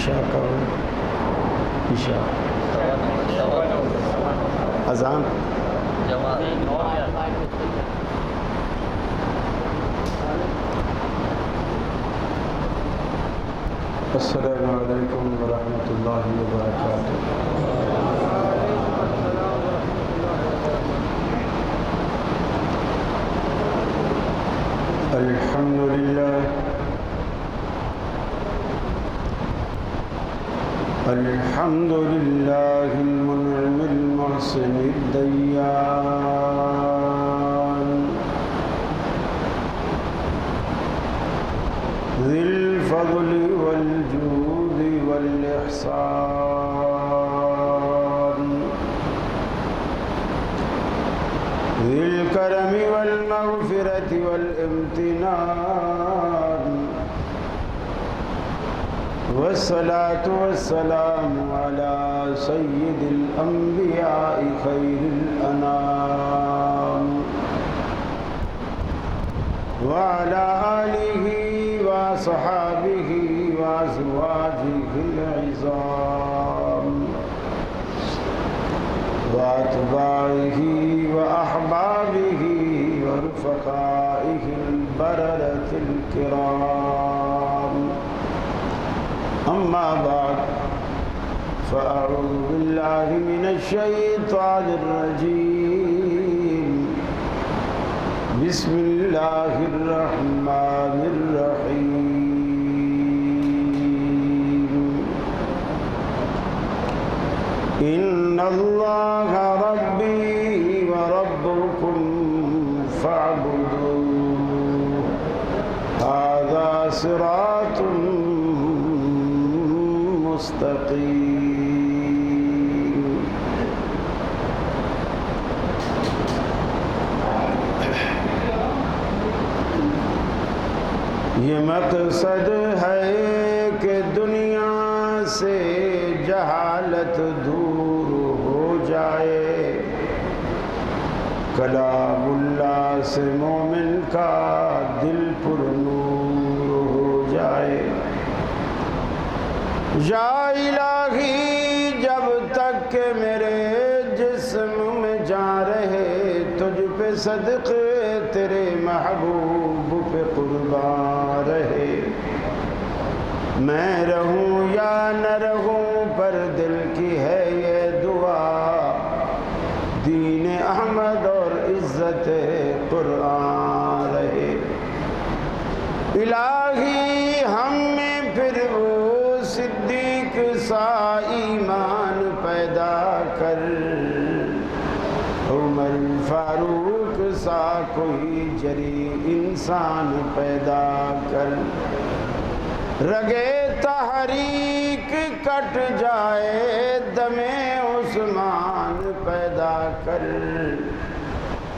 عشاء کا عشاء اذان السلام علیکم ورحمۃ اللہ وبرکاتہ۔ الحمد للہ الحمد للہ المنعم المحسن الدیان ذی الفضل والجود والإحسان ذی الکرم والمغفرة والامتنان والصلاة والسلام على سید الانبیاء خیر الانام وعلى آلہ وصحابہ وازواجہ العظام واتباعہ واحبابہ ورفقائہ البررة الکرام، اما بعد فاعوذ باللہ من الشیطان الرجیم، بسم اللہ الرحمن الرحیم، ان اللہ ربی وربکم فاعبدوہ ھذا صراط مستقیم۔ یہ مقصد ہے کہ دنیا سے جہالت دور ہو جائے، کلام اللہ سے مومن کا دل پر نور ہو جائے۔ یا الہی جب تک کہ میرے جسم میں جان رہے، تجھ پہ صدقے تیرے محبوب پہ قربان رہے، میں رہوں یا نہ رہوں پر دل کی ہے یہ دعا، دین احمد اور عزت قرآن رہے۔ الہی ہم میں پھر وہ صدیق سا ایمان پیدا کر، عمر فاروق سا کوئی جری انسان پیدا کر، رگے تحریک کٹ جائے دم عثمان پیدا کر،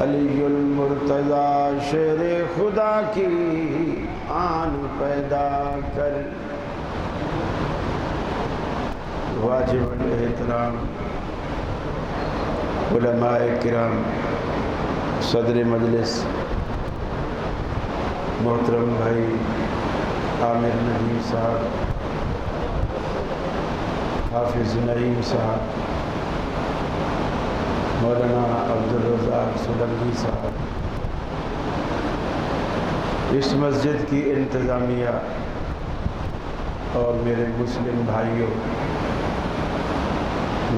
علی المرتضیٰ شیر خدا کی آن پیدا کر۔ واجب الاحترام علماء کرام، صدر مجلس محترم بھائی عامر ندیم صاحب، حافظ نعیم صاحب، مولانا عبدالرزاق سولنگی صاحب، اس مسجد کی انتظامیہ اور میرے مسلم بھائیوں،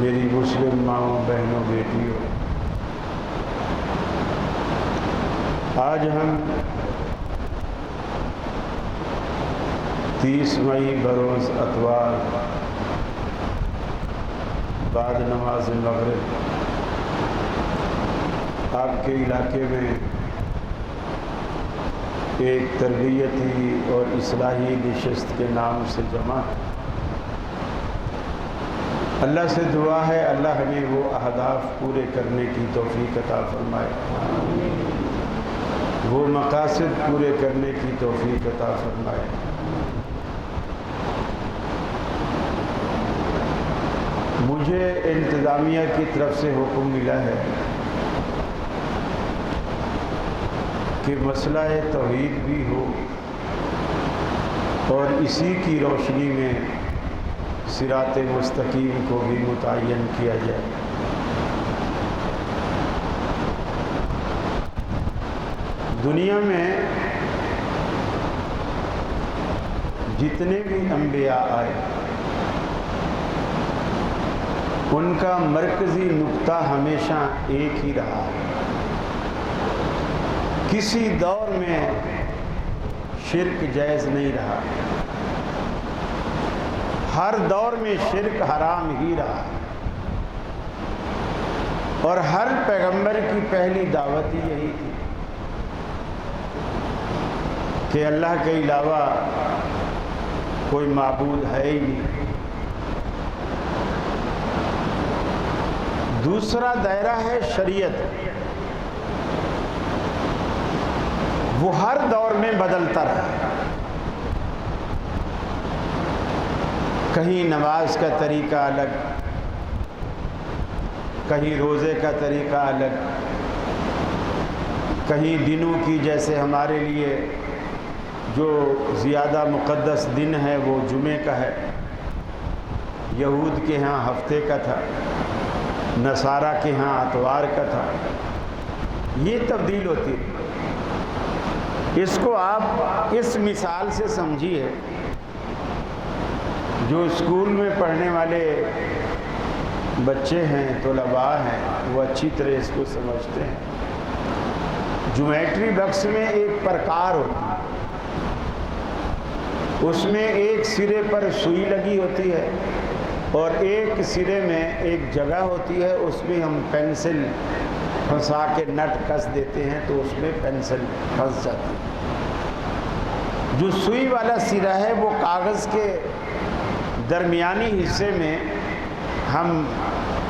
میری مسلم ماؤں بہنوں بیٹیوں، آج ہم 30 مئی بروز اتوار بعد نماز مغرب آپ کے علاقے میں ایک تربیتی اور اصلاحی نشست کے نام سے جمع ہے۔ اللہ سے دعا ہے اللہ ہمیں وہ اہداف پورے کرنے کی توفیق عطا فرمائے، وہ مقاصد پورے کرنے کی توفیق عطا فرمائے۔ مجھے انتظامیہ کی طرف سے حکم ملا ہے کہ مسئلہ توحید بھی ہو اور اسی کی روشنی میں صراط مستقیم کو بھی متعین کیا جائے۔ دنیا میں جتنے بھی انبیاء آئے ان کا مرکزی نقطہ ہمیشہ ایک ہی رہا ہے۔ کسی دور میں شرک جائز نہیں رہا، ہر دور میں شرک حرام ہی رہا، اور ہر پیغمبر کی پہلی دعوت ہی یہی تھی کہ اللہ کے علاوہ کوئی معبود ہے ہی نہیں۔ دوسرا دائرہ ہے شریعت، وہ ہر دور میں بدلتا رہا، کہیں نماز کا طریقہ الگ، کہیں روزے کا طریقہ الگ، کہیں دنوں کی، جیسے ہمارے لیے جو زیادہ مقدس دن ہے وہ جمعے کا ہے، یہود کے ہاں ہفتے کا تھا، نصارہ کے ہاں اتوار کا تھا، یہ تبدیل ہوتی ہے۔ اس کو آپ اس مثال سے سمجھیے، جو اسکول میں پڑھنے والے بچے ہیں، طلباء ہیں، وہ اچھی طرح اس کو سمجھتے ہیں۔ جیومیٹری باکس میں ایک پرکار ہوتی ہے، اس میں ایک سرے پر سوئی لگی ہوتی ہے اور ایک سرے میں ایک جگہ ہوتی ہے، اس میں ہم پینسل پھنسا کے نٹ کس دیتے ہیں تو اس میں پینسل پھنس جاتی ہے۔ جو سوئی والا سرا ہے وہ کاغذ کے درمیانی حصے میں ہم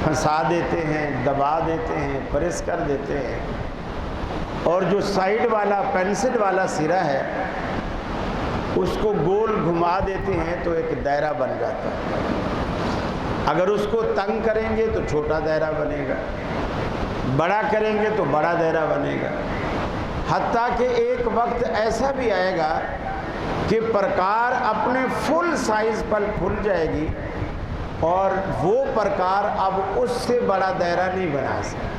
پھنسا دیتے ہیں، دبا دیتے ہیں، پریس کر دیتے ہیں، اور جو سائیڈ والا پینسل والا سرا ہے اس کو گول گھما دیتے ہیں تو ایک دائرہ بن جاتا ہے۔ اگر اس کو تنگ کریں گے تو چھوٹا دائرہ بنے گا، بڑا کریں گے تو بڑا دائرہ بنے گا، حتیٰ کہ ایک وقت ایسا بھی آئے گا کہ پرکار اپنے فل سائز پر کھل جائے گی اور وہ پرکار اب اس سے بڑا دائرہ نہیں بنا سکتا۔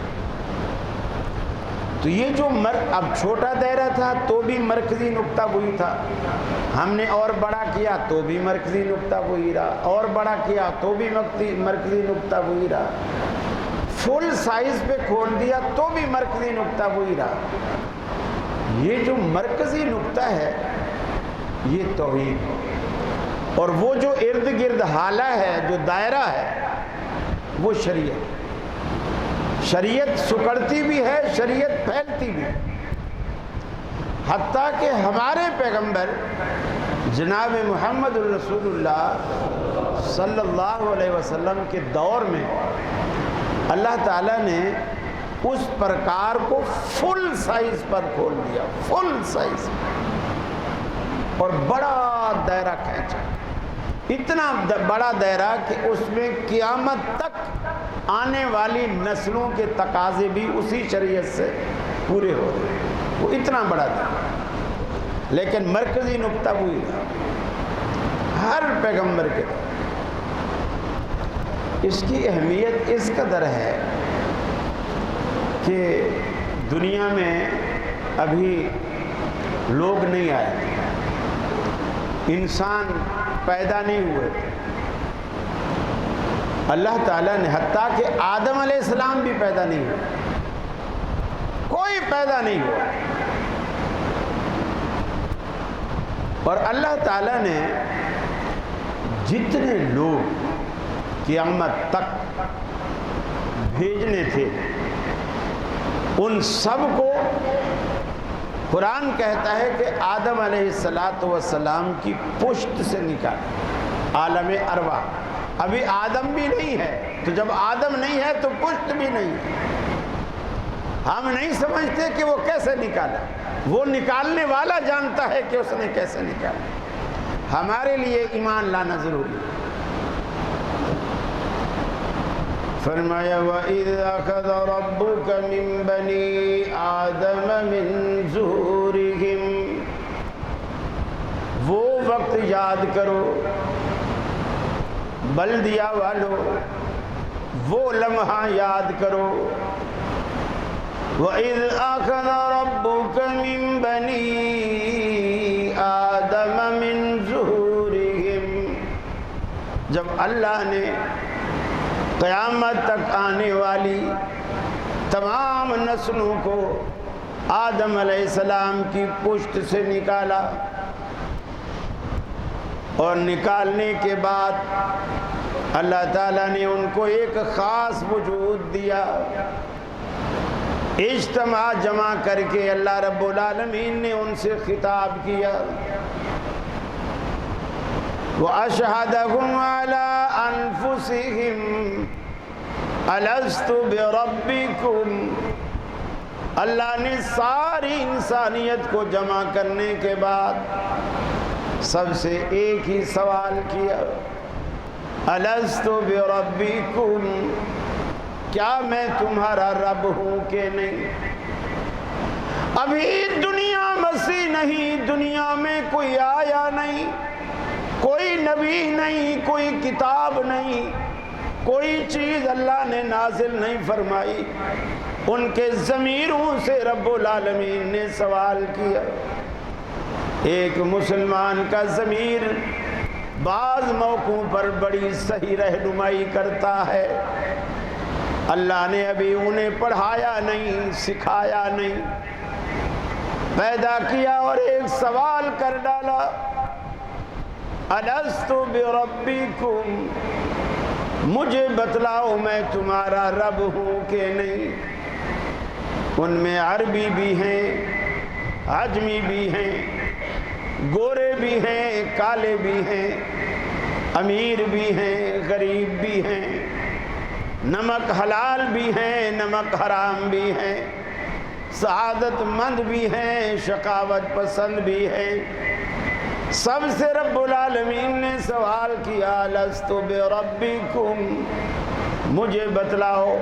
تو یہ جو اب چھوٹا دائرہ تھا تو بھی مرکزی نقطہ وہی تھا، ہم نے اور بڑا کیا تو بھی مرکزی نقطہ وہی رہا، اور بڑا کیا تو بھی مرکزی نقطہ وہی رہا، فل سائز پہ کھول دیا تو بھی مرکزی نقطہ وہی رہا۔ یہ جو مرکزی نقطہ ہے یہ توحید ہے، اور وہ جو ارد گرد حالہ ہے، جو دائرہ ہے، وہ شریعت۔ شریعت سکڑتی بھی ہے، شریعت پھیلتی بھی ہے، حتیٰ کہ ہمارے پیغمبر جناب محمد الرسول اللہ صلی اللہ علیہ وسلم کے دور میں اللہ تعالیٰ نے اس پرکار کو فل سائز پر کھول دیا، فل سائز، اور بڑا دائرہ کھینچا، اتنا بڑا دائرہ کہ اس میں قیامت تک آنے والی نسلوں کے تقاضے بھی اسی شریعت سے پورے ہو رہے ہیں، وہ اتنا بڑا دائرہ، لیکن مرکزی نقطہ وہی رہا ہر پیغمبر کے دور۔ اس کی اہمیت اس قدر ہے کہ دنیا میں ابھی لوگ نہیں آئے تھے، انسان پیدا نہیں ہوئے تھے، اللہ تعالیٰ نے حتیٰ کہ آدم علیہ السلام بھی پیدا نہیں ہوئے، کوئی پیدا نہیں ہوا، اور اللہ تعالیٰ نے جتنے لوگ قیامت تک بھیجنے تھے ان سب کو قرآن کہتا ہے کہ آدم علیہ السلام کی پشت سے نکالا، عالم ارواح۔ ابھی آدم بھی نہیں ہے، تو جب آدم نہیں ہے تو پشت بھی نہیں ہے۔ ہم نہیں سمجھتے کہ وہ کیسے نکالا، وہ نکالنے والا جانتا ہے کہ اس نے کیسے نکالا۔ ہمارے لیے ایمان لانا ضروری ہے۔ فرمایا وَإِذْ أَخَذَ رَبُّكَ مِن بَنِي آدَمَ مِن ظُهُورِهِمْ، وہ وقت یاد کرو بلدیا والو وہ لمحہ یاد کرو، وَإِذْ أَخَذَ رَبُّكَ مِنْ بَنِي آدَمَ مِنْ ظُهُورِهِمْ، جب اللہ نے قیامت تک آنے والی تمام نسلوں کو آدم علیہ السلام کی پشت سے نکالا، اور نکالنے کے بعد اللہ تعالیٰ نے ان کو ایک خاص وجود دیا، اجتماع جمع کر کے اللہ رب العالمین نے ان سے خطاب کیا، وَأَشْهَدَهُمْ عَلَىٰ أَنفُسِهِمْ أَلَسْتُ بِرَبِّكُمْ، اللہ نے ساری انسانیت کو جمع کرنے کے بعد سب سے ایک ہی سوال کیا، أَلَسْتُ بِرَبِّكُمْ، کیا میں تمہارا رب ہوں کہ نہیں؟ ابھی دنیا مسیح نہیں، دنیا میں کوئی آیا نہیں، کوئی نبی نہیں، کوئی کتاب نہیں، کوئی چیز اللہ نے نازل نہیں فرمائی، ان کے ضمیروں سے رب العالمین نے سوال کیا۔ ایک مسلمان کا ضمیر بعض موقعوں پر بڑی صحیح رہنمائی کرتا ہے، اللہ نے ابھی انہیں پڑھایا نہیں، سکھایا نہیں، پیدا کیا اور ایک سوال کر ڈالا، أَلَسْتُ بِرَبِّكُمْ، مجھے بتلاؤ میں تمہارا رب ہوں کہ نہیں؟ ان میں عربی بھی ہیں، عجمی بھی ہیں، گورے بھی ہیں، کالے بھی ہیں، امیر بھی ہیں، غریب بھی ہیں، نمک حلال بھی ہیں، نمک حرام بھی ہیں، سعادت مند بھی ہیں، شقاوت پسند بھی ہیں، سب سے رب العالمین نے سوال کیا، لست بربکم، مجھے بتلاؤ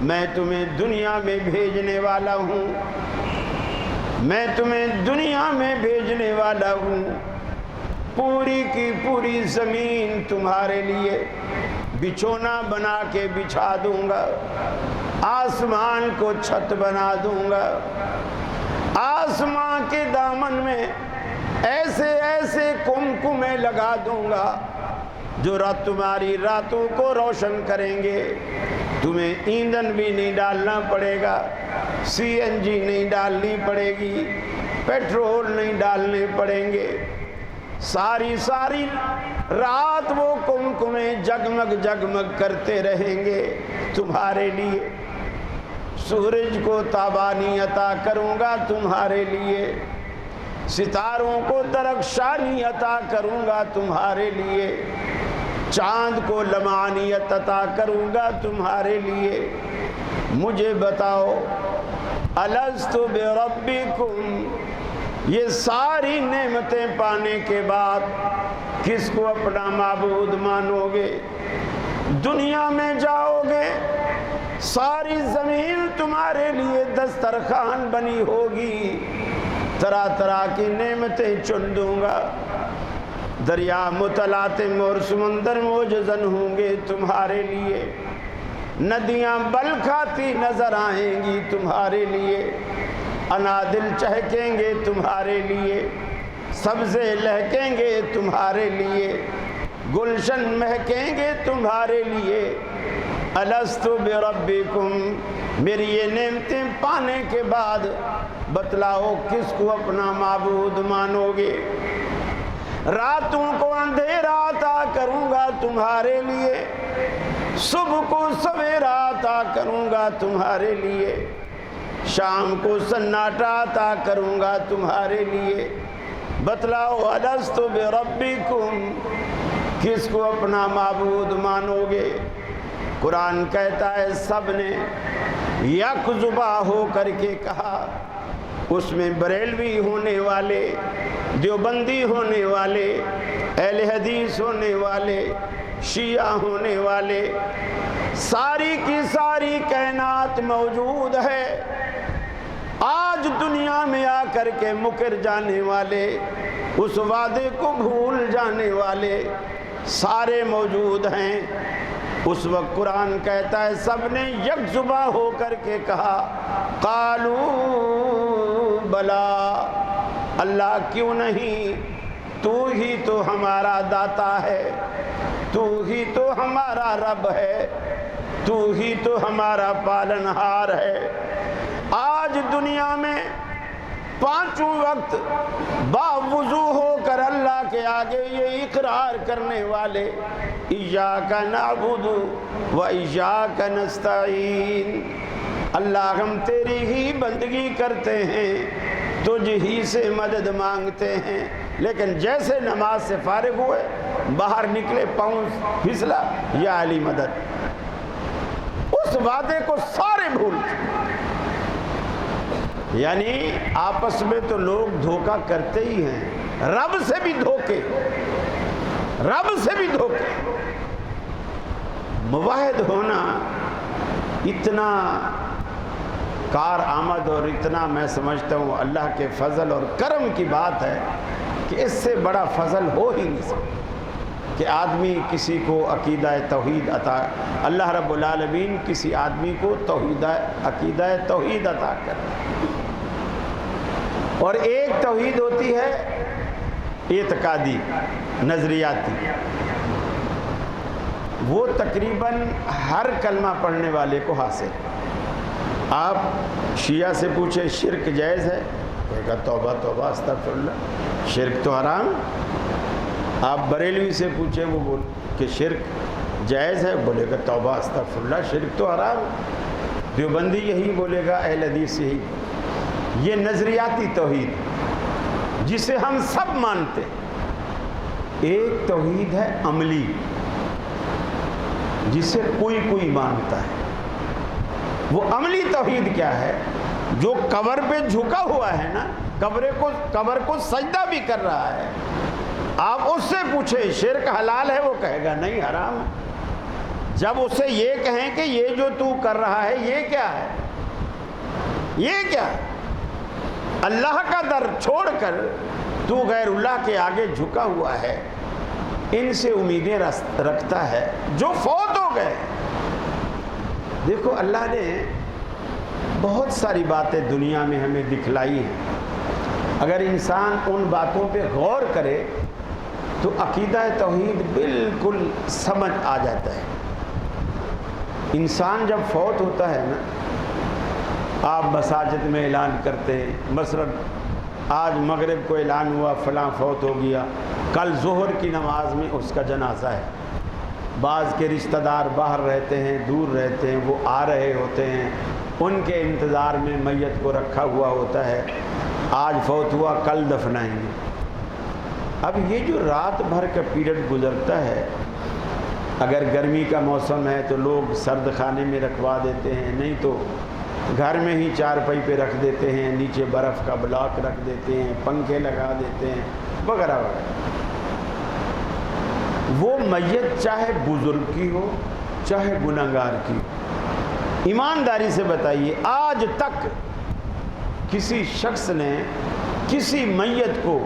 میں تمہیں دنیا میں بھیجنے والا ہوں، میں تمہیں دنیا میں بھیجنے والا ہوں، پوری کی پوری زمین تمہارے لیے بچھونا بنا کے بچھا دوں گا، آسمان کو چھت بنا دوں گا، آسمان کے دامن میں ایسے ایسے کمکمیں لگا دوں گا جو تمہاری راتوں کو روشن کریں گے، تمہیں ایندھن بھی نہیں ڈالنا پڑے گا، سی این جی نہیں ڈالنی پڑے گی، پیٹرول نہیں ڈالنے پڑیں گے، ساری رات وہ کمکمیں جگمگ جگمگ کرتے رہیں گے تمہارے لیے، سورج کو تابانی عطا کروں گا تمہارے لیے، ستاروں کو درخشانی عطا کروں گا تمہارے لیے، چاند کو لمعانیت عطا کروں گا تمہارے لیے، مجھے بتاؤ الست بربکم، یہ ساری نعمتیں پانے کے بعد کس کو اپنا معبود مانو گے؟ دنیا میں جاؤ گے ساری زمین تمہارے لیے دسترخوان بنی ہوگی، طرح طرح کی نعمتیں چن دوں گا، دریا متلاطم اور سمندر موجزن ہوں گے تمہارے لیے، ندیاں بل کھاتی نظر آئیں گی تمہارے لیے، انادل چہکیں گے تمہارے لیے، سبزے لہکیں گے تمہارے لیے، گلشن مہکیں گے تمہارے لیے، الست بربکم، میری یہ نعمتیں پانے کے بعد بتلاؤ کس کو اپنا معبود مانو گے؟ راتوں کو اندھیرا عطا کروں گا تمہارے لیے، صبح کو سویرا عطا کروں گا تمہارے لیے، شام کو سناٹا عطا کروں گا تمہارے لیے، بتلاؤ الست بربکم، کس کو اپنا معبود مانو گے؟ قرآن کہتا ہے سب نے یک زباں ہو کر کے کہا، اس میں بریلوی ہونے والے، دیوبندی ہونے والے، اہل حدیث ہونے والے، شیعہ ہونے والے، ساری کی ساری کائنات موجود ہے، آج دنیا میں آ کر کے مکر جانے والے، اس وعدے کو بھول جانے والے، سارے موجود ہیں. اس وقت قرآن کہتا ہے سب نے یک زباں ہو کر کے کہا قالوا بلا، اللہ کیوں نہیں، تو ہی تو ہمارا داتا ہے، تو ہی تو ہمارا رب ہے، تو ہی تو ہمارا پالنہار ہے. آج دنیا میں پانچوں وقت باوضو ہو کر اللہ کے آگے یہ اقرار کرنے والے ایاک نعبد و ایاک نستعین، اللہ ہم تیری ہی بندگی کرتے ہیں، تجھ ہی سے مدد مانگتے ہیں. لیکن جیسے نماز سے فارغ ہوئے باہر نکلے پاؤں پھسلا یا علی مدد، اس وعدے کو سارے بھول چکے. یعنی آپس میں تو لوگ دھوکہ کرتے ہی ہیں، رب سے بھی دھوکے، رب سے بھی دھوکے. موحد ہونا اتنا کارآمد اور اتنا میں سمجھتا ہوں اللہ کے فضل اور کرم کی بات ہے کہ اس سے بڑا فضل ہو ہی نہیں سکتا کہ آدمی کسی کو عقیدہ توحید عطا، اللہ رب العالمین کسی آدمی کو عقیدہ توحید عطا کرے. اور ایک توحید ہوتی ہے اعتقادی نظریاتی، وہ تقریباً ہر کلمہ پڑھنے والے کو حاصل. آپ شیعہ سے پوچھیں شرک جائز ہے، کہے گا توبہ توبہ استغفر اللہ، شرک تو حرام. آپ بریلوی سے پوچھیں وہ بول کہ شرک جائز ہے، بولے گا توبہ استغفر اللہ، شرک تو حرام. دیوبندی یہی بولے گا، اہل حدیث یہی. یہ نظریاتی توحید جسے ہم سب مانتے. ایک توحید ہے عملی جسے کوئی کوئی مانتا ہے. وہ عملی توحید کیا ہے؟ جو قبر پہ جھکا ہوا ہے نا، قبر کو سجدہ بھی کر رہا ہے، آپ اس سے پوچھیں شرک حلال ہے، وہ کہے گا نہیں حرام ہے. جب اسے یہ کہیں کہ یہ جو تو کر رہا ہے یہ کیا ہے، یہ کیا ہے، اللہ کا در چھوڑ کر تو غیر اللہ کے آگے جھکا ہوا ہے، ان سے امیدیں رکھتا ہے جو فوت ہو گئے. دیکھو اللہ نے بہت ساری باتیں دنیا میں ہمیں دکھلائی ہیں، اگر انسان ان باتوں پہ غور کرے تو عقیدہ توحید بالکل سمجھ آ جاتا ہے. انسان جب فوت ہوتا ہے نا، آپ مساجد میں اعلان کرتے ہیں، مثلا آج مغرب کو اعلان ہوا فلاں فوت ہو گیا، کل ظہر کی نماز میں اس کا جنازہ ہے. بعض کے رشتہ دار باہر رہتے ہیں، دور رہتے ہیں، وہ آ رہے ہوتے ہیں، ان کے انتظار میں میت کو رکھا ہوا ہوتا ہے، آج فوت ہوا کل دفنائیں گے. اب یہ جو رات بھر کا پیریڈ گزرتا ہے، اگر گرمی کا موسم ہے تو لوگ سرد خانے میں رکھوا دیتے ہیں، نہیں تو گھر میں ہی چارپائی پہ رکھ دیتے ہیں، نیچے برف کا بلاک رکھ دیتے ہیں، پنکھے لگا دیتے ہیں وغیرہ وغیرہ. وہ میت چاہے بزرگ کی ہو چاہے گنہگار کی ہو، ایمانداری سے بتائیے آج تک کسی شخص نے کسی میت کو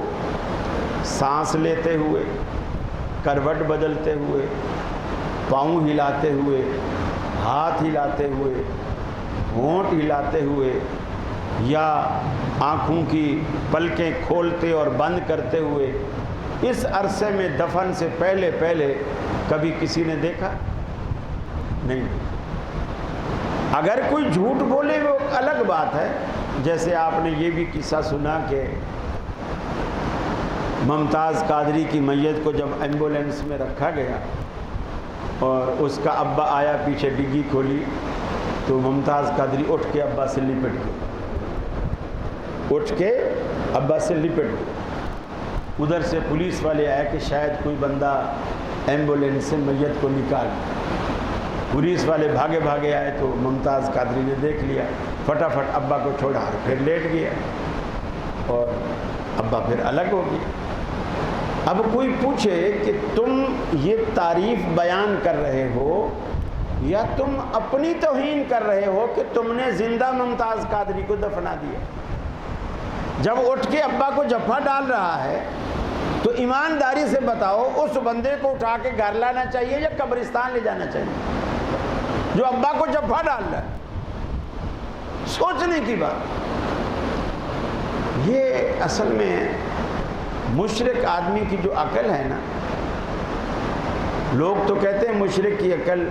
سانس لیتے ہوئے، کروٹ بدلتے ہوئے، پاؤں ہلاتے ہوئے، ہاتھ ہلاتے ہوئے، ہونٹ ہلاتے ہوئے، یا آنکھوں کی پلکیں کھولتے اور بند کرتے ہوئے اس عرصے میں دفن سے پہلے کبھی کسی نے دیکھا؟ نہیں. اگر کوئی جھوٹ بولے وہ الگ بات ہے. جیسے آپ نے یہ بھی قصہ سنا کہ ممتاز قادری کی میت کو جب ایمبولینس میں رکھا گیا اور اس کا ابا آیا، پیچھے ڈگی کھولی تو ممتاز قادری اٹھ کے ابا سے لپٹ گئے، اٹھ کے ابا سے لپٹ گئے. ادھر سے پولیس والے آئے کہ شاید کوئی بندہ ایمبولینس سے میت کو نکال. پولیس والے بھاگے آئے تو ممتاز قادری نے دیکھ لیا، فٹافٹ ابا کو چھوڑا اور پھر لیٹ گیا اور ابا پھر الگ ہو گیا. اب کوئی پوچھے کہ تم یہ تعریف بیان کر رہے ہو یا تم اپنی توہین کر رہے ہو کہ تم نے زندہ ممتاز قادری کو دفنا دیا. جب اٹھ کے ابا کو جفا ڈال رہا ہے تو ایمانداری سے بتاؤ اس بندے کو اٹھا کے گھر لانا چاہیے یا قبرستان لے جانا چاہیے جو ابا کو جفا ڈال رہا ہے؟ سوچنے کی بات. یہ اصل میں مشرک آدمی کی جو عقل ہے نا، لوگ تو کہتے ہیں مشرک کی عقل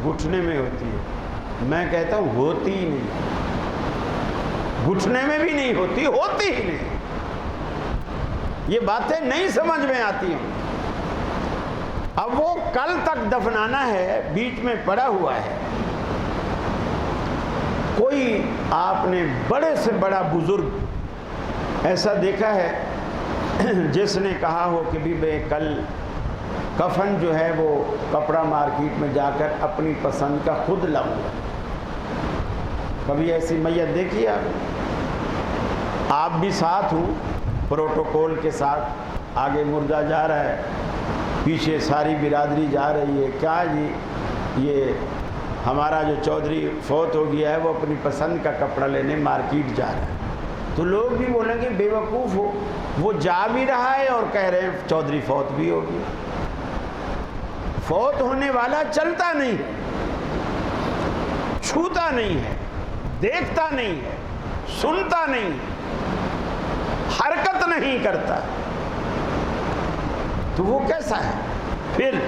گھٹنے میں ہوتی ہے، میں کہتا ہوں ہوتی ہی نہیں، گھٹنے میں بھی نہیں ہوتی، ہوتی ہی نہیں. یہ باتیں نہیں سمجھ میں آتی ہیں. اب وہ کل تک دفنانا ہے، بیچ میں پڑا ہوا ہے. کوئی آپ نے بڑے سے بڑا بزرگ ایسا دیکھا ہے جس نے کہا ہو کہ بھی میں کل کفن جو ہے وہ کپڑا مارکیٹ میں جا کر اپنی پسند کا خود لاؤں گا؟ کبھی ایسی میت دیکھی آپ بھی ساتھ ہوں پروٹوکول کے ساتھ، آگے مردہ جا رہا ہے، پیچھے ساری برادری جا رہی ہے، کیا جی یہ ہمارا جو چودھری فوت ہو گیا ہے وہ اپنی پسند کا کپڑا لینے مارکیٹ جا رہا ہے. تو لوگ بھی بولیں گے بے وقوف ہو، وہ جا بھی رہا ہے اور کہہ رہے ہیں چودھری فوت بھی ہو گیا. فوت ہونے والا چلتا نہیں ہے، چھوتا نہیں ہے، دیکھتا نہیں ہے، سنتا نہیں ہے، حرکت نہیں کرتا، تو وہ کیسا ہے؟ پھر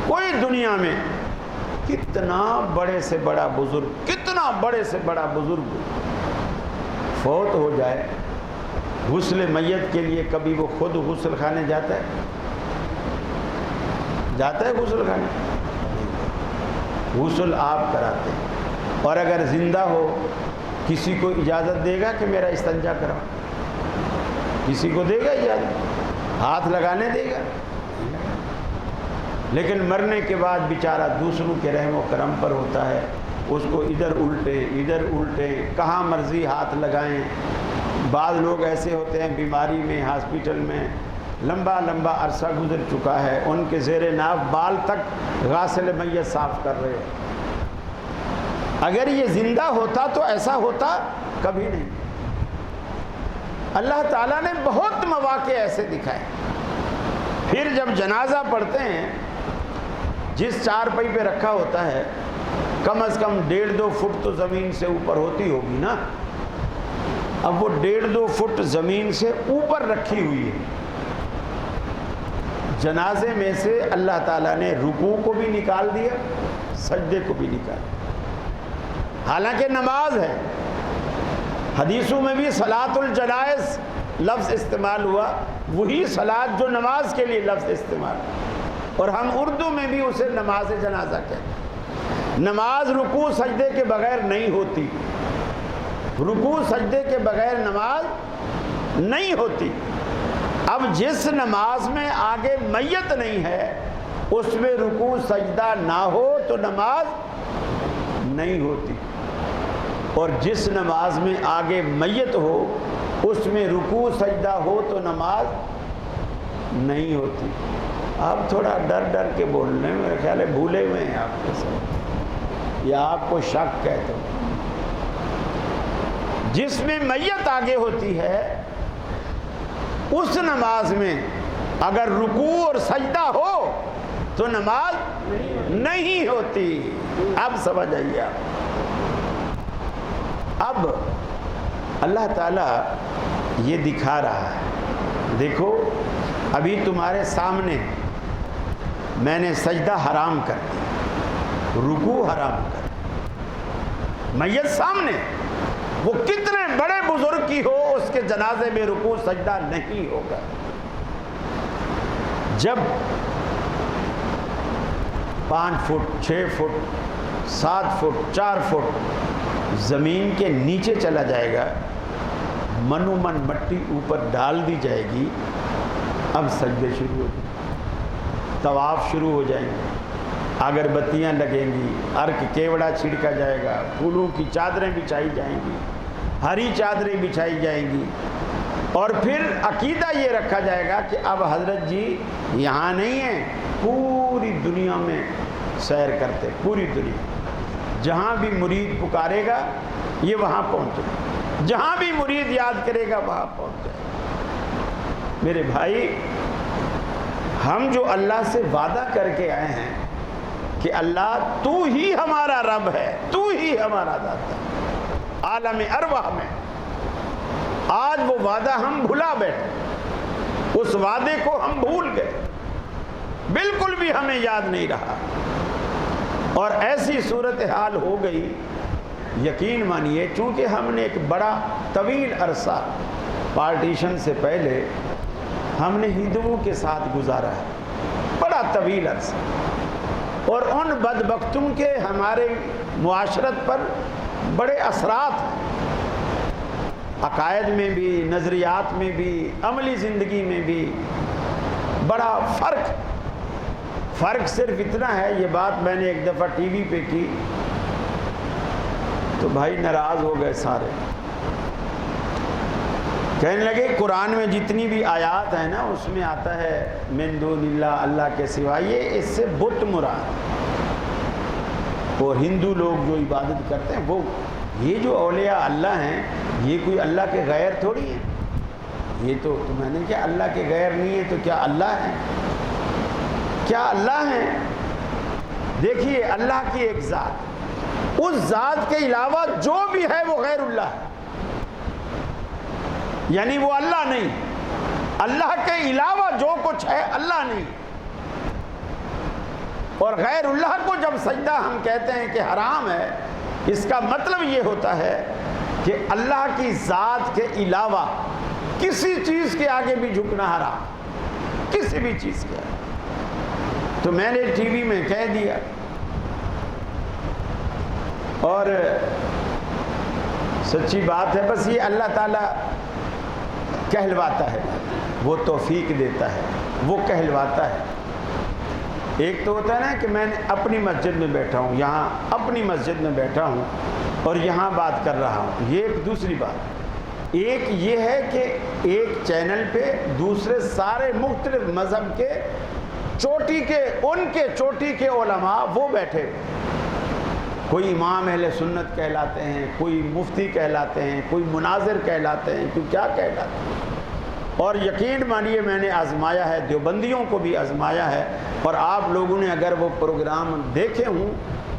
کوئی دنیا میں کتنا بڑے سے بڑا بزرگ، کتنا بڑے سے بڑا بزرگ فوت ہو جائے، غسل میت کے لیے کبھی وہ خود غسل خانے جاتا ہے؟ جاتا ہے غسل خانے؟ غسل آپ کراتے ہیں. اور اگر زندہ ہو کسی کو اجازت دے گا کہ میرا استنجا کراؤ؟ کسی کو دے گا اجازت؟ ہاتھ لگانے دے گا؟ لیکن مرنے کے بعد بیچارہ دوسروں کے رحم و کرم پر ہوتا ہے، اس کو ادھر الٹے کہاں مرضی ہاتھ لگائیں. بعض لوگ ایسے ہوتے ہیں بیماری میں ہاسپٹل میں لمبا لمبا عرصہ گزر چکا ہے، ان کے زیر ناف بال تک غاسل میت صاف کر رہے ہیں. اگر یہ زندہ ہوتا تو ایسا ہوتا کبھی نہیں. اللہ تعالیٰ نے بہت مواقع ایسے دکھائے. پھر جب جنازہ پڑھتے ہیں، جس چارپائی پہ رکھا ہوتا ہے کم از کم 1.5-2 فٹ تو زمین سے اوپر ہوتی ہوگی نا. اب وہ 1.5-2 فٹ زمین سے اوپر رکھی ہوئی ہے. جنازے میں سے اللہ تعالیٰ نے رکوع کو بھی نکال دیا، سجدے کو بھی نکال دیا، حالانکہ نماز ہے. حدیثوں میں بھی صلاۃ الجنائز لفظ استعمال ہوا، وہی صلاۃ جو نماز کے لیے لفظ استعمال ہوا، اور ہم اردو میں بھی اسے نماز جنازہ کہتے ہیں. نماز رکوع سجدے کے بغیر نہیں ہوتی، رکوع سجدے کے بغیر نماز نہیں ہوتی. اب جس نماز میں آگے میت نہیں ہے اس میں رکوع سجدہ نہ ہو تو نماز نہیں ہوتی، اور جس نماز میں آگے میت ہو اس میں رکوع سجدہ ہو تو نماز نہیں ہوتی. آپ تھوڑا ڈر ڈر کے بولنے میرے خیال ہے بھولے ہوئے ہیں آپ کے ساتھ، یا آپ کو شک کہتے ہو. جس میں میت آگے ہوتی ہے اس نماز میں اگر رکوع اور سجدہ ہو تو نماز نہیں ہوتی. اب سمجھ آئیے آپ. اب اللہ تعالیٰ یہ دکھا رہا ہے، دیکھو ابھی تمہارے سامنے میں نے سجدہ حرام کر دیا، رکوع حرام کر دیا، میت سامنے، وہ کتنے بڑے بزرگ کی ہو اس کے جنازے میں رکوع سجدہ نہیں ہوگا. جب 5 فٹ 6 فٹ 7 فٹ 4 فٹ زمین کے نیچے چلا جائے گا، منو من مٹی اوپر ڈال دی جائے گی، اب سجدے شروع ہو جائیں گے، طواف شروع ہو جائیں گے، اگربتیاں لگیں گی، عرق کیوڑا چھڑکا جائے گا، پھولوں کی چادریں بچھائی جائیں گی، ہری چادریں بچھائی جائیں گی، اور پھر عقیدہ یہ رکھا جائے گا کہ اب حضرت جی یہاں نہیں ہیں، پوری دنیا میں سیر کرتے، پوری دنیا جہاں بھی مرید پکارے گا یہ وہاں پہنچے، جہاں بھی مرید یاد کرے گا وہاں پہنچ جائے. میرے بھائی، ہم جو اللہ سے وعدہ کر کے آئے ہیں کہ اللہ تو ہی ہمارا رب ہے، تو ہی ہمارا داتا، عالم ارواح میں، آج وہ وعدہ ہم بھلا بیٹھے، اس وعدے کو ہم بھول گئے، بالکل بھی ہمیں یاد نہیں رہا، اور ایسی صورتحال ہو گئی، یقین مانیے، چونکہ ہم نے ایک بڑا طویل عرصہ پارٹیشن سے پہلے ہم نے ہندوؤں کے ساتھ گزارا ہے، بڑا طویل عرصہ، اور ان بدبختوں کے ہمارے معاشرت پر بڑے اثرات ہیں، عقائد میں بھی، نظریات میں بھی، عملی زندگی میں بھی بڑا فرق صرف اتنا ہے، یہ بات میں نے ایک دفعہ ٹی وی پہ کی تو بھائی ناراض ہو گئے سارے، کہنے لگے قرآن میں جتنی بھی آیات ہیں نا اس میں آتا ہے من دون اللہ، اللہ کے سوا، یہ اس سے بت مراد، اور ہندو لوگ جو عبادت کرتے ہیں وہ، یہ جو اولیاء اللہ ہیں یہ کوئی اللہ کے غیر تھوڑی ہیں، یہ تو میں نے کیا اللہ کے غیر نہیں ہے تو کیا اللہ ہے؟ کیا اللہ ہے؟ دیکھیے اللہ کی ایک ذات، اس ذات کے علاوہ جو بھی ہے وہ غیر اللہ ہے، یعنی وہ اللہ نہیں، اللہ کے علاوہ جو کچھ ہے اللہ نہیں، اور غیر اللہ کو جب سجدہ ہم کہتے ہیں کہ حرام ہے، اس کا مطلب یہ ہوتا ہے کہ اللہ کی ذات کے علاوہ کسی چیز کے آگے بھی جھکنا حرام، کسی بھی چیز کے آگے۔ تو میں نے ٹی وی میں کہہ دیا، اور سچی بات ہے، بس یہ اللہ تعالیٰ کہلواتا ہے، وہ توفیق دیتا ہے، وہ کہلواتا ہے۔ ایک تو ہوتا ہے نا کہ میں نے اپنی مسجد میں بیٹھا ہوں، یہاں اپنی مسجد میں بیٹھا ہوں اور یہاں بات کر رہا ہوں، یہ ایک دوسری بات۔ ایک یہ ہے کہ ایک چینل پہ دوسرے سارے مختلف مذہب کے چوٹی کے علماء وہ بیٹھے، کوئی امام اہل سنت کہلاتے ہیں، کوئی مفتی کہلاتے ہیں، کوئی مناظر کہلاتے ہیں، کوئی کیا کہلاتے ہیں، اور یقین مانیے میں نے آزمایا ہے، دیوبندیوں کو بھی آزمایا ہے، اور آپ لوگوں نے اگر وہ پروگرام دیکھے ہوں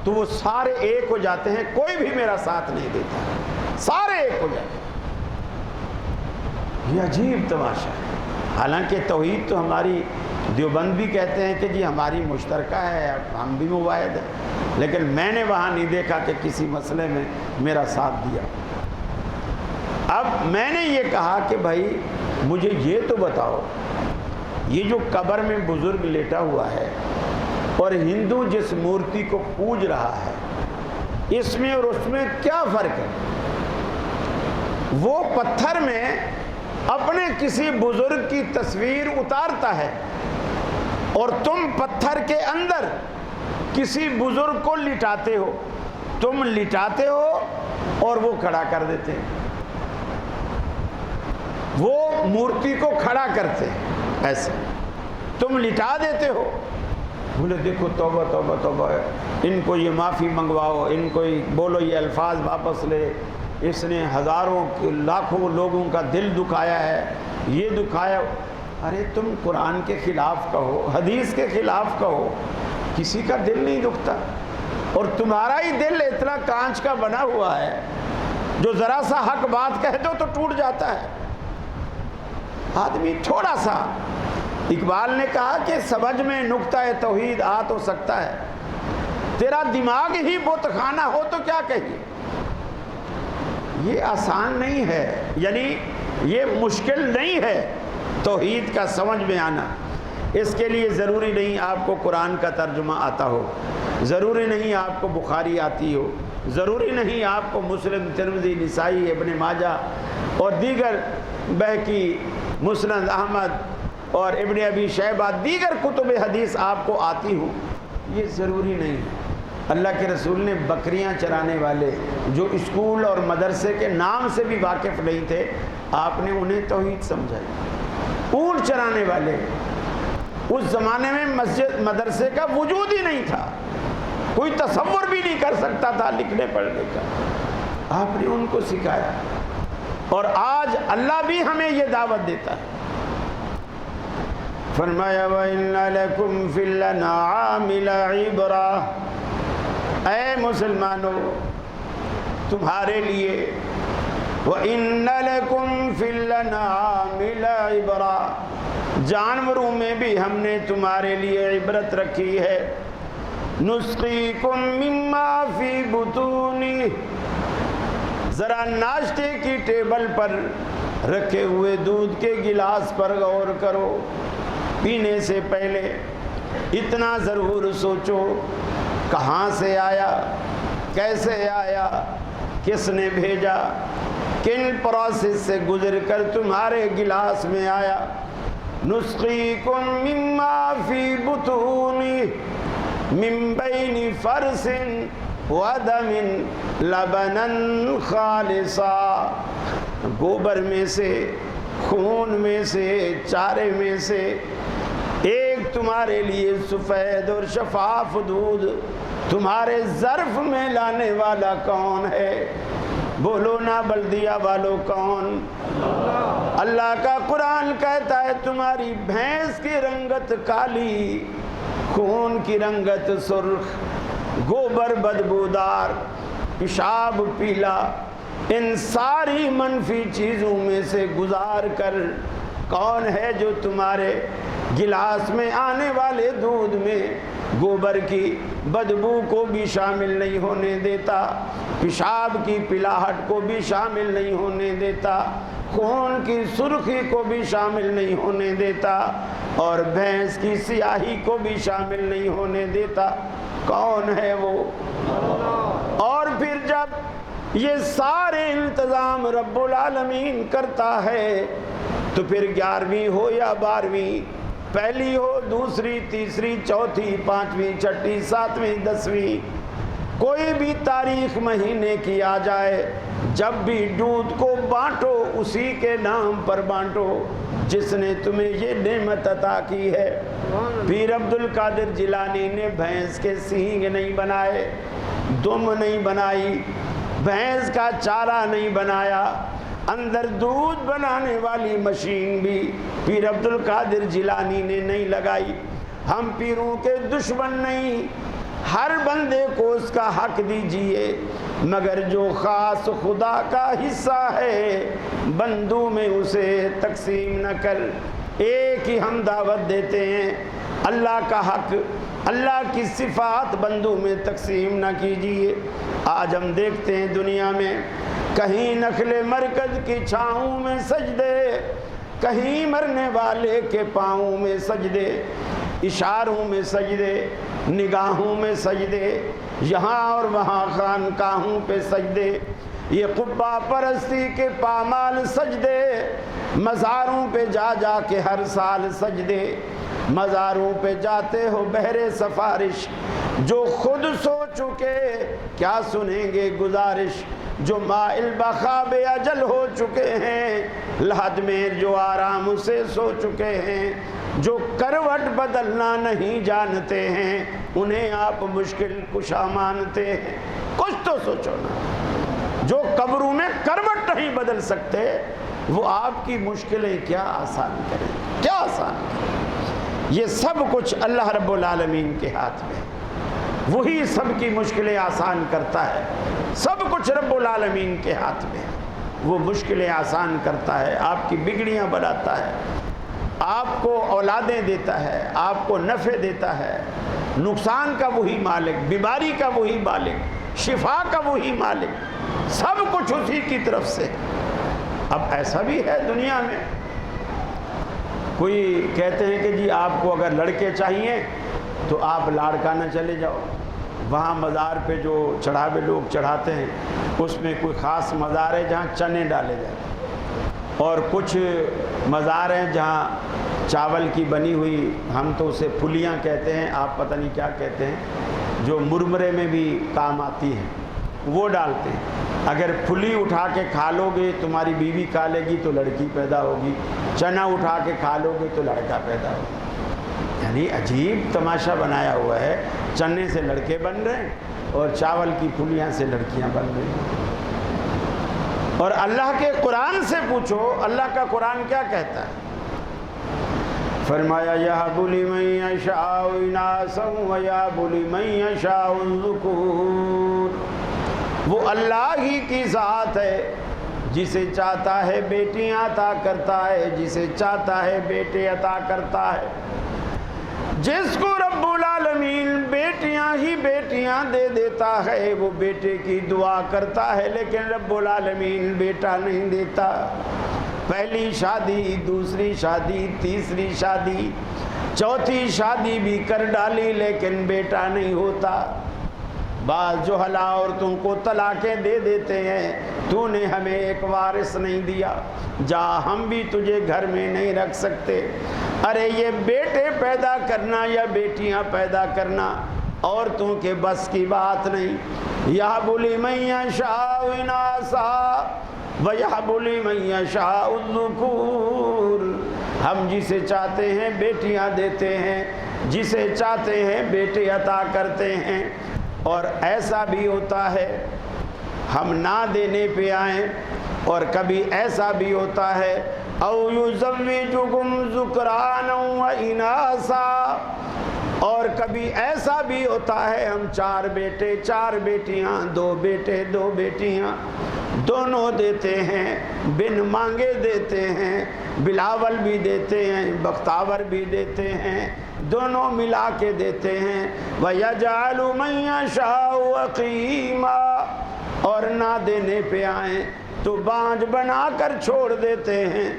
تو وہ سارے ایک ہو جاتے ہیں، کوئی بھی میرا ساتھ نہیں دیتا، سارے ایک ہو جاتے ہیں۔ یہ عجیب تماشا ہے، حالانکہ توحید تو ہماری دیوبند بھی کہتے ہیں کہ جی ہماری مشترکہ ہے، ہم بھی مواحد ہیں، لیکن میں نے وہاں نہیں دیکھا کہ کسی مسئلے میں میرا ساتھ دیا۔ اب میں نے یہ کہا کہ بھائی مجھے یہ تو بتاؤ، یہ جو قبر میں بزرگ لیٹا ہوا ہے اور ہندو جس مورتی کو پوج رہا ہے، اس میں اور اس میں کیا فرق ہے؟ وہ پتھر میں اپنے کسی بزرگ کی تصویر اتارتا ہے، اور تم پتھر کے اندر کسی بزرگ کو لٹاتے ہو، تم لٹاتے ہو اور وہ کھڑا کر دیتے ہیں، وہ مورتی کو کھڑا کرتے ہیں، ایسے تم لٹا دیتے ہو۔ بولے دیکھو توبہ توبہ توبہ، ان کو یہ معافی منگواؤ، ان کو بولو یہ الفاظ واپس لے، اس نے ہزاروں لاکھوں لوگوں کا دل دکھایا ہے، یہ دکھایا۔ ارے تم قرآن کے خلاف کہو، حدیث کے خلاف کہو، کسی کا دل نہیں دکھتا، اور تمہارا ہی دل اتنا کانچ کا بنا ہوا ہے، جو ذرا سا حق بات کہہ دو تو ٹوٹ جاتا ہے آدمی تھوڑا سا۔ اقبال نے کہا کہ سمجھ میں نقطہ توحید آ تو سکتا ہے، تیرا دماغ ہی بت خانہ ہو تو کیا کہیے۔ یہ آسان نہیں ہے، یعنی یہ مشکل نہیں ہے توحید کا سمجھ میں آنا۔ اس کے لیے ضروری نہیں آپ کو قرآن کا ترجمہ آتا ہو، ضروری نہیں آپ کو بخاری آتی ہو، ضروری نہیں آپ کو مسلم، ترمذی، نسائی، ابن ماجہ اور دیگر بہقی، مسند احمد اور ابن ابی شیبہ، دیگر کتب حدیث آپ کو آتی ہوں، یہ ضروری نہیں۔ اللہ کے رسول نے بکریاں چرانے والے جو اسکول اور مدرسے کے نام سے بھی واقف نہیں تھے، آپ نے انہیں توحید سمجھائی۔ اونٹ چرانے والے، اس زمانے میں مسجد مدرسے کا وجود ہی نہیں تھا، کوئی تصور بھی نہیں کر سکتا تھا لکھنے پڑھنے کا، آپ نے ان کو سکھایا۔ اور آج اللہ بھی ہمیں یہ دعوت دیتا ہے فرمایا وَإِنَّ لَكُمْ فِي الْأَنْعَامِ لَعِبْرَةً، اے مسلمانوں تمہارے لیے وَإِنَّ لَكُمْ فِي الْأَنْعَامِ لَعِبْرَةً، جانوروں میں بھی ہم نے تمہارے لیے عبرت رکھی ہے. نُسْقِيكُم مِّمَّا فِي بُطُونِهِ، ذرا ناشتے کی ٹیبل پر رکھے ہوئے دودھ کے گلاس پر غور کرو. پینے سے پہلے اتنا ضرور سوچو کہاں سے آیا، کیسے آیا، کس نے بھیجا، کن پروسیس سے گزر کر تمہارے گلاس میں آیا. نسقیکم مما فی بطونہ من بین فرث ودم لبنا خالصا، گوبر میں سے، خون میں سے، چارے میں سے ایک تمہارے لیے سفید اور شفاف دودھ تمہارے ظرف میں لانے والا کون ہے؟ بولو نا بلدیہ والو کون؟ اللہ کا قرآن کہتا ہے تمہاری بھینس کی رنگت کالی، خون کی رنگت سرخ، گوبر بدبودار، پیشاب پیلا، ان ساری منفی چیزوں میں سے گزار کر کون ہے جو تمہارے گلاس میں آنے والے دودھ میں گوبر کی بدبو کو بھی شامل نہیں ہونے دیتا، پیشاب کی پلاہٹ کو بھی شامل نہیں ہونے دیتا، خون کی سرخی کو بھی شامل نہیں ہونے دیتا، اور بھینس کی سیاہی کو بھی شامل نہیں ہونے دیتا. کون ہے وہ؟ اور پھر جب یہ سارے انتظام رب العالمین کرتا ہے تو پھر 11ویں ہو یا 12ویں، پہلی ہو، دوسری، تیسری، چوتھی، پانچویں، چھٹی، ساتویں، 10ویں، کوئی بھی تاریخ مہینے کی آ جائے، جب بھی دودھ کو بانٹو اسی کے نام پر بانٹو جس نے تمہیں یہ نعمت عطا کی ہے. پیر عبد القادر جیلانی نے بھینس کے سینگ نہیں بنائے، دم نہیں بنائی، بھینس کا چارہ نہیں بنایا، اندر دودھ بنانے والی مشین بھی پیر عبد القادر جیلانی نے نہیں لگائی. ہم پیروں کے دشمن نہیں، ہر بندے کو اس کا حق دیجئے، مگر جو خاص خدا کا حصہ ہے بندوں میں اسے تقسیم نہ کر. ایک ہی ہم دعوت دیتے ہیں، اللہ کا حق، اللہ کی صفات بندوں میں تقسیم نہ کیجیے. آج ہم دیکھتے ہیں دنیا میں کہیں نخل مرکز کی چھاؤں میں سجدے، کہیں مرنے والے کے پاؤں میں سجدے، اشاروں میں سجدے، نگاہوں میں سجدے، یہاں اور وہاں خانقاہوں پہ سجدے، یہ قبہ پرستی کے پامال سجدے، مزاروں پہ جا جا کے ہر سال سجدے. مزاروں پہ جاتے ہو بہرے سفارش، جو خود سو چکے کیا سنیں گے گزارش، جو مائل بخواب اجل ہو چکے ہیں لحد میں جو آرام سے سو چکے ہیں، جو کروٹ بدلنا نہیں جانتے ہیں انہیں آپ مشکل کشا مانتے ہیں. کچھ تو سوچو نا، جو قبروں میں کروٹ نہیں بدل سکتے وہ آپ کی مشکلیں کیا آسان کریں، کیا آسان کریں. یہ سب کچھ اللہ رب العالمین کے ہاتھ میں، وہی سب کی مشکلیں آسان کرتا ہے. سب کچھ رب العالمین کے ہاتھ میں، وہ مشکلیں آسان کرتا ہے، آپ کی بگڑیاں بناتا ہے، آپ کو اولادیں دیتا ہے، آپ کو نفع دیتا ہے. نقصان کا وہی مالک، بیماری کا وہی مالک، شفا کا وہی مالک، سب کچھ اسی کی طرف سے. اب ایسا بھی ہے دنیا میں، کوئی کہتے ہیں کہ جی آپ کو اگر لڑکے چاہیے تو آپ لاڑکانہ چلے جاؤ، وہاں مزار پہ جو چڑھاوے لوگ چڑھاتے ہیں اس میں کوئی خاص مزار ہے جہاں چنے ڈالے جاتے ہیں، اور کچھ مزار ہیں جہاں چاول کی بنی ہوئی، ہم تو اسے پھلیاں کہتے ہیں، آپ پتہ نہیں کیا کہتے ہیں، جو مرمرے میں بھی کام آتی ہیں وہ ڈالتے ہیں. اگر پھلی اٹھا کے کھا لو گے تمہاری بیوی کھا لے گی تو لڑکی پیدا ہوگی، چنا اٹھا کے کھا لو گے تو لڑکا پیدا ہوگا. یعنی عجیب تماشا بنایا ہوا ہے، چنے سے لڑکے بن رہے ہیں اور چاول کی پھلیاں سے لڑکیاں بن رہی ہیں. اور اللہ کے قرآن سے پوچھو، اللہ کا قرآن کیا کہتا ہے؟ فرمایا یہب لمن یشاء اناثا ویہب لمن یشاء الذکور، وہ اللہ ہی کی ذات ہے، جسے چاہتا ہے بیٹیاں عطا کرتا ہے، جسے چاہتا ہے بیٹے عطا کرتا ہے۔ جس کو رب العالمین بیٹیاں ہی بیٹیاں دے دیتا ہے وہ بیٹے کی دعا کرتا ہے، لیکن رب العالمین بیٹا نہیں دیتا۔ پہلی شادی، دوسری شادی، تیسری شادی، چوتھی شادی بھی کر ڈالی لیکن بیٹا نہیں ہوتا۔ بعض جوہلا عورتوں کو طلاقیں دے دیتے ہیں، تو نے ہمیں ایک وارث نہیں دیا، جا ہم بھی تجھے گھر میں نہیں رکھ سکتے۔ ارے یہ بیٹے پیدا کرنا یا بیٹیاں پیدا کرنا عورتوں کے بس کی بات نہیں۔ یہب لمن یشاء اناثا ویہب لمن یشاء الذکور، ہم جسے چاہتے ہیں بیٹیاں دیتے ہیں، جسے چاہتے ہیں بیٹے عطا کرتے ہیں۔ اور ایسا بھی ہوتا ہے ہم نہ دینے پہ آئیں، اور کبھی ایسا بھی ہوتا ہے او یزوجکم ذکرانا و اناثا، اور کبھی ایسا بھی ہوتا ہے ہم 4 بیٹے 4 بیٹیاں، 2 بیٹے 2 بیٹیاں دونوں دیتے ہیں، بن مانگے دیتے ہیں، بلاول بھی دیتے ہیں، بختاور بھی دیتے ہیں، دونوں ملا کے دیتے ہیں۔ وَيَجْعَلُ مَن يَشَاءُ عَقِيمًا، اور نہ دینے پہ آئیں تو بانجھ بنا کر چھوڑ دیتے ہیں۔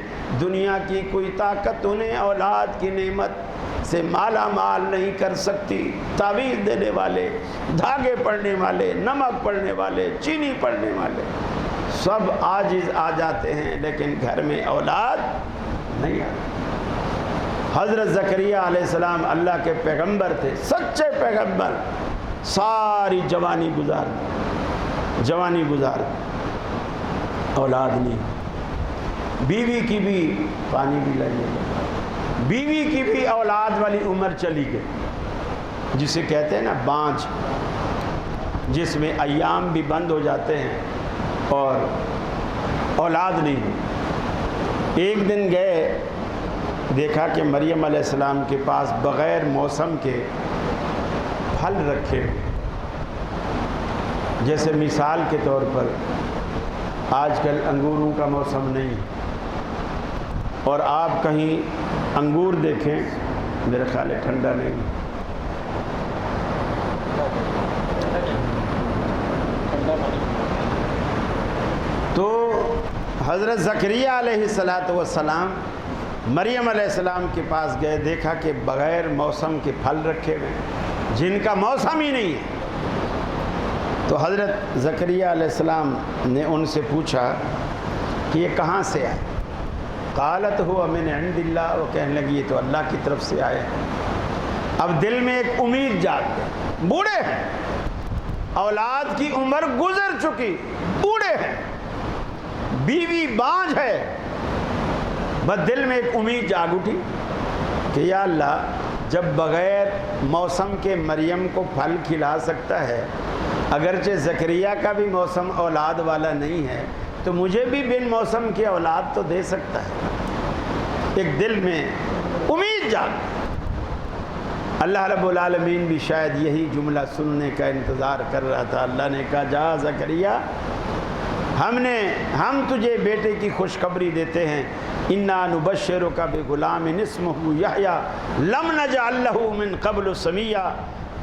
دنیا کی کوئی طاقت انہیں اولاد کی نعمت سے مالا مال نہیں کر سکتی۔ تعویذ دینے والے، دھاگے پڑھنے والے، نمک پڑھنے والے، چینی پڑھنے والے سب عاجز آ جاتے ہیں، لیکن گھر میں اولاد نہیں آتی۔ حضرت زکریہ علیہ السلام اللہ کے پیغمبر تھے، سچے پیغمبر، ساری جوانی گزار دی، اولاد نہیں، بیوی کی بھی پانی بھی لگے گا، بیوی کی بھی اولاد والی عمر چلی گئی، جسے کہتے ہیں نا بانجھ، جس میں ایام بھی بند ہو جاتے ہیں اور اولاد نہیں۔ ایک دن گئے، دیکھا کہ مریم علیہ السلام کے پاس بغیر موسم کے پھل رکھے، جیسے مثال کے طور پر آج کل انگوروں کا موسم نہیں، اور آپ کہیں انگور دیکھیں میرے خیال ہے ٹھنڈا نہیں، تو حضرت زکریہ علیہ السلام مریم علیہ السلام کے پاس گئے، دیکھا کہ بغیر موسم کے پھل رکھے ہوئے جن کا موسم ہی نہیں ہے۔ تو حضرت زکریہ علیہ السلام نے ان سے پوچھا کہ یہ کہاں سے آئے؟ قالت ہوا من عند اللہ، وہ کہنے لگی یہ تو اللہ کی طرف سے آئے۔ اب دل میں ایک امید جاگ گئی، بوڑھے ہیں، اولاد کی عمر گزر چکی، بوڑھے ہیں، بیوی بانجھ ہے، بس دل میں ایک امید جاگ اٹھی کہ یا اللہ جب بغیر موسم کے مریم کو پھل کھلا سکتا ہے، اگرچہ زکریہ کا بھی موسم اولاد والا نہیں ہے، تو مجھے بھی بن موسم کی اولاد تو دے سکتا ہے۔ ایک دل میں امید جاگ۔ اللہ رب العالمین بھی شاید یہی جملہ سننے کا انتظار کر رہا تھا۔ اللہ نے کہا جا زکریہ، ہم تجھے بیٹے کی خوشخبری دیتے ہیں، انا نبشرک بغلام اسمہ یحییٰ لم نجعل لہ من قبل سمیہ،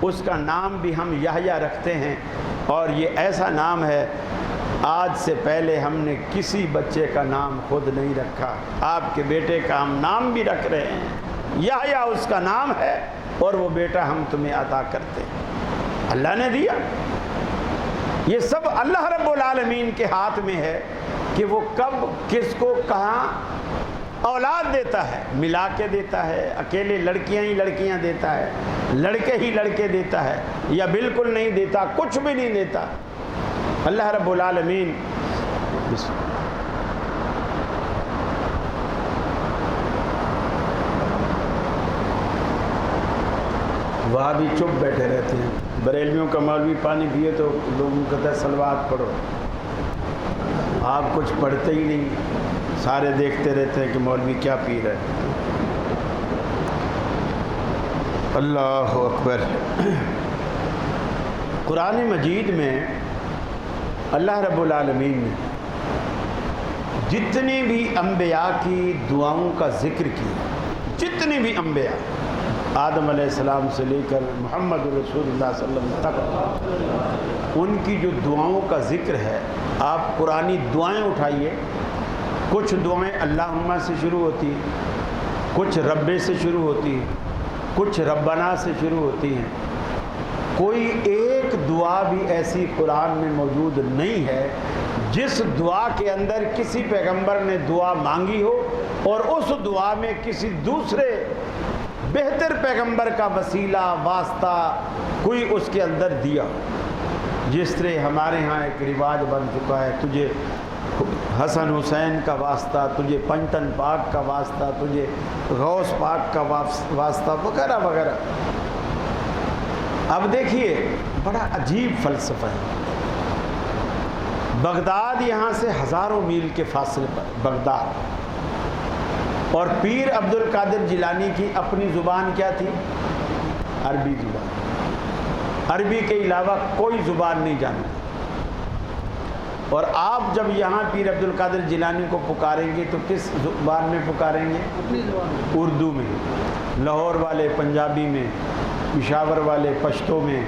اس کا نام بھی ہم یحییٰ رکھتے ہیں، اور یہ ایسا نام ہے آج سے پہلے ہم نے کسی بچے کا نام خود نہیں رکھا، آپ کے بیٹے کا ہم نام بھی رکھ رہے ہیں، یحییٰ اس کا نام ہے، اور وہ بیٹا ہم تمہیں عطا کرتے ہیں۔ اللہ نے دیا، یہ سب اللہ رب العالمین کے ہاتھ میں ہے کہ وہ کب کس کو کہاں اولاد دیتا ہے، ملا کے دیتا ہے، اکیلے لڑکیاں ہی لڑکیاں دیتا ہے، لڑکے ہی لڑکے دیتا ہے، یا بالکل نہیں دیتا، کچھ بھی نہیں دیتا۔ اللہ رب العالمین وہاں بھی چپ بیٹھے رہتے ہیں، بریلویوں کا مولوی پانی پیے تو لوگوں کو کہتا ہے صلوات پڑھو، آپ کچھ پڑھتے ہی نہیں، سارے دیکھتے رہتے ہیں کہ مولوی کیا پی رہے ہیں۔ اللہ اکبر۔ قرآن مجید میں اللہ رب العالمین نے جتنے بھی انبیاء کی دعاؤں کا ذکر کیا، جتنے بھی انبیاء آدم علیہ السلام سے لے کر محمد رسول اللہ صلی اللہ علیہ وسلم تک، ان کی جو دعاؤں کا ذکر ہے، آپ قرآنی دعائیں اٹھائیے، کچھ دعائیں اللہم سے شروع ہوتی ہیں، کچھ رب سے شروع ہوتی ہیں، کچھ ربنا سے شروع ہوتی ہیں۔ کوئی ایک دعا بھی ایسی قرآن میں موجود نہیں ہے جس دعا کے اندر کسی پیغمبر نے دعا مانگی ہو اور اس دعا میں کسی دوسرے بہتر پیغمبر کا وسیلہ واسطہ کوئی اس کے اندر دیا۔ جس طرح ہمارے ہاں ایک رواج بن چکا ہے، تجھے حسن حسین کا واسطہ، تجھے پنٹن پاک کا واسطہ، تجھے غوث پاک کا واسطہ، وغیرہ وغیرہ۔ اب دیکھیے بڑا عجیب فلسفہ ہے۔ بغداد یہاں سے ہزاروں میل کے فاصلے پر بغداد، اور پیر عبد القادر جیلانی کی اپنی زبان کیا تھی؟ عربی زبان، عربی کے علاوہ کوئی زبان نہیں جانتا۔ اور آپ جب یہاں پیر عبد القادر جیلانی کو پکاریں گے تو کس زبان میں پکاریں گے؟ اردو میں۔ لاہور والے پنجابی میں، پشاور والے پشتو میں،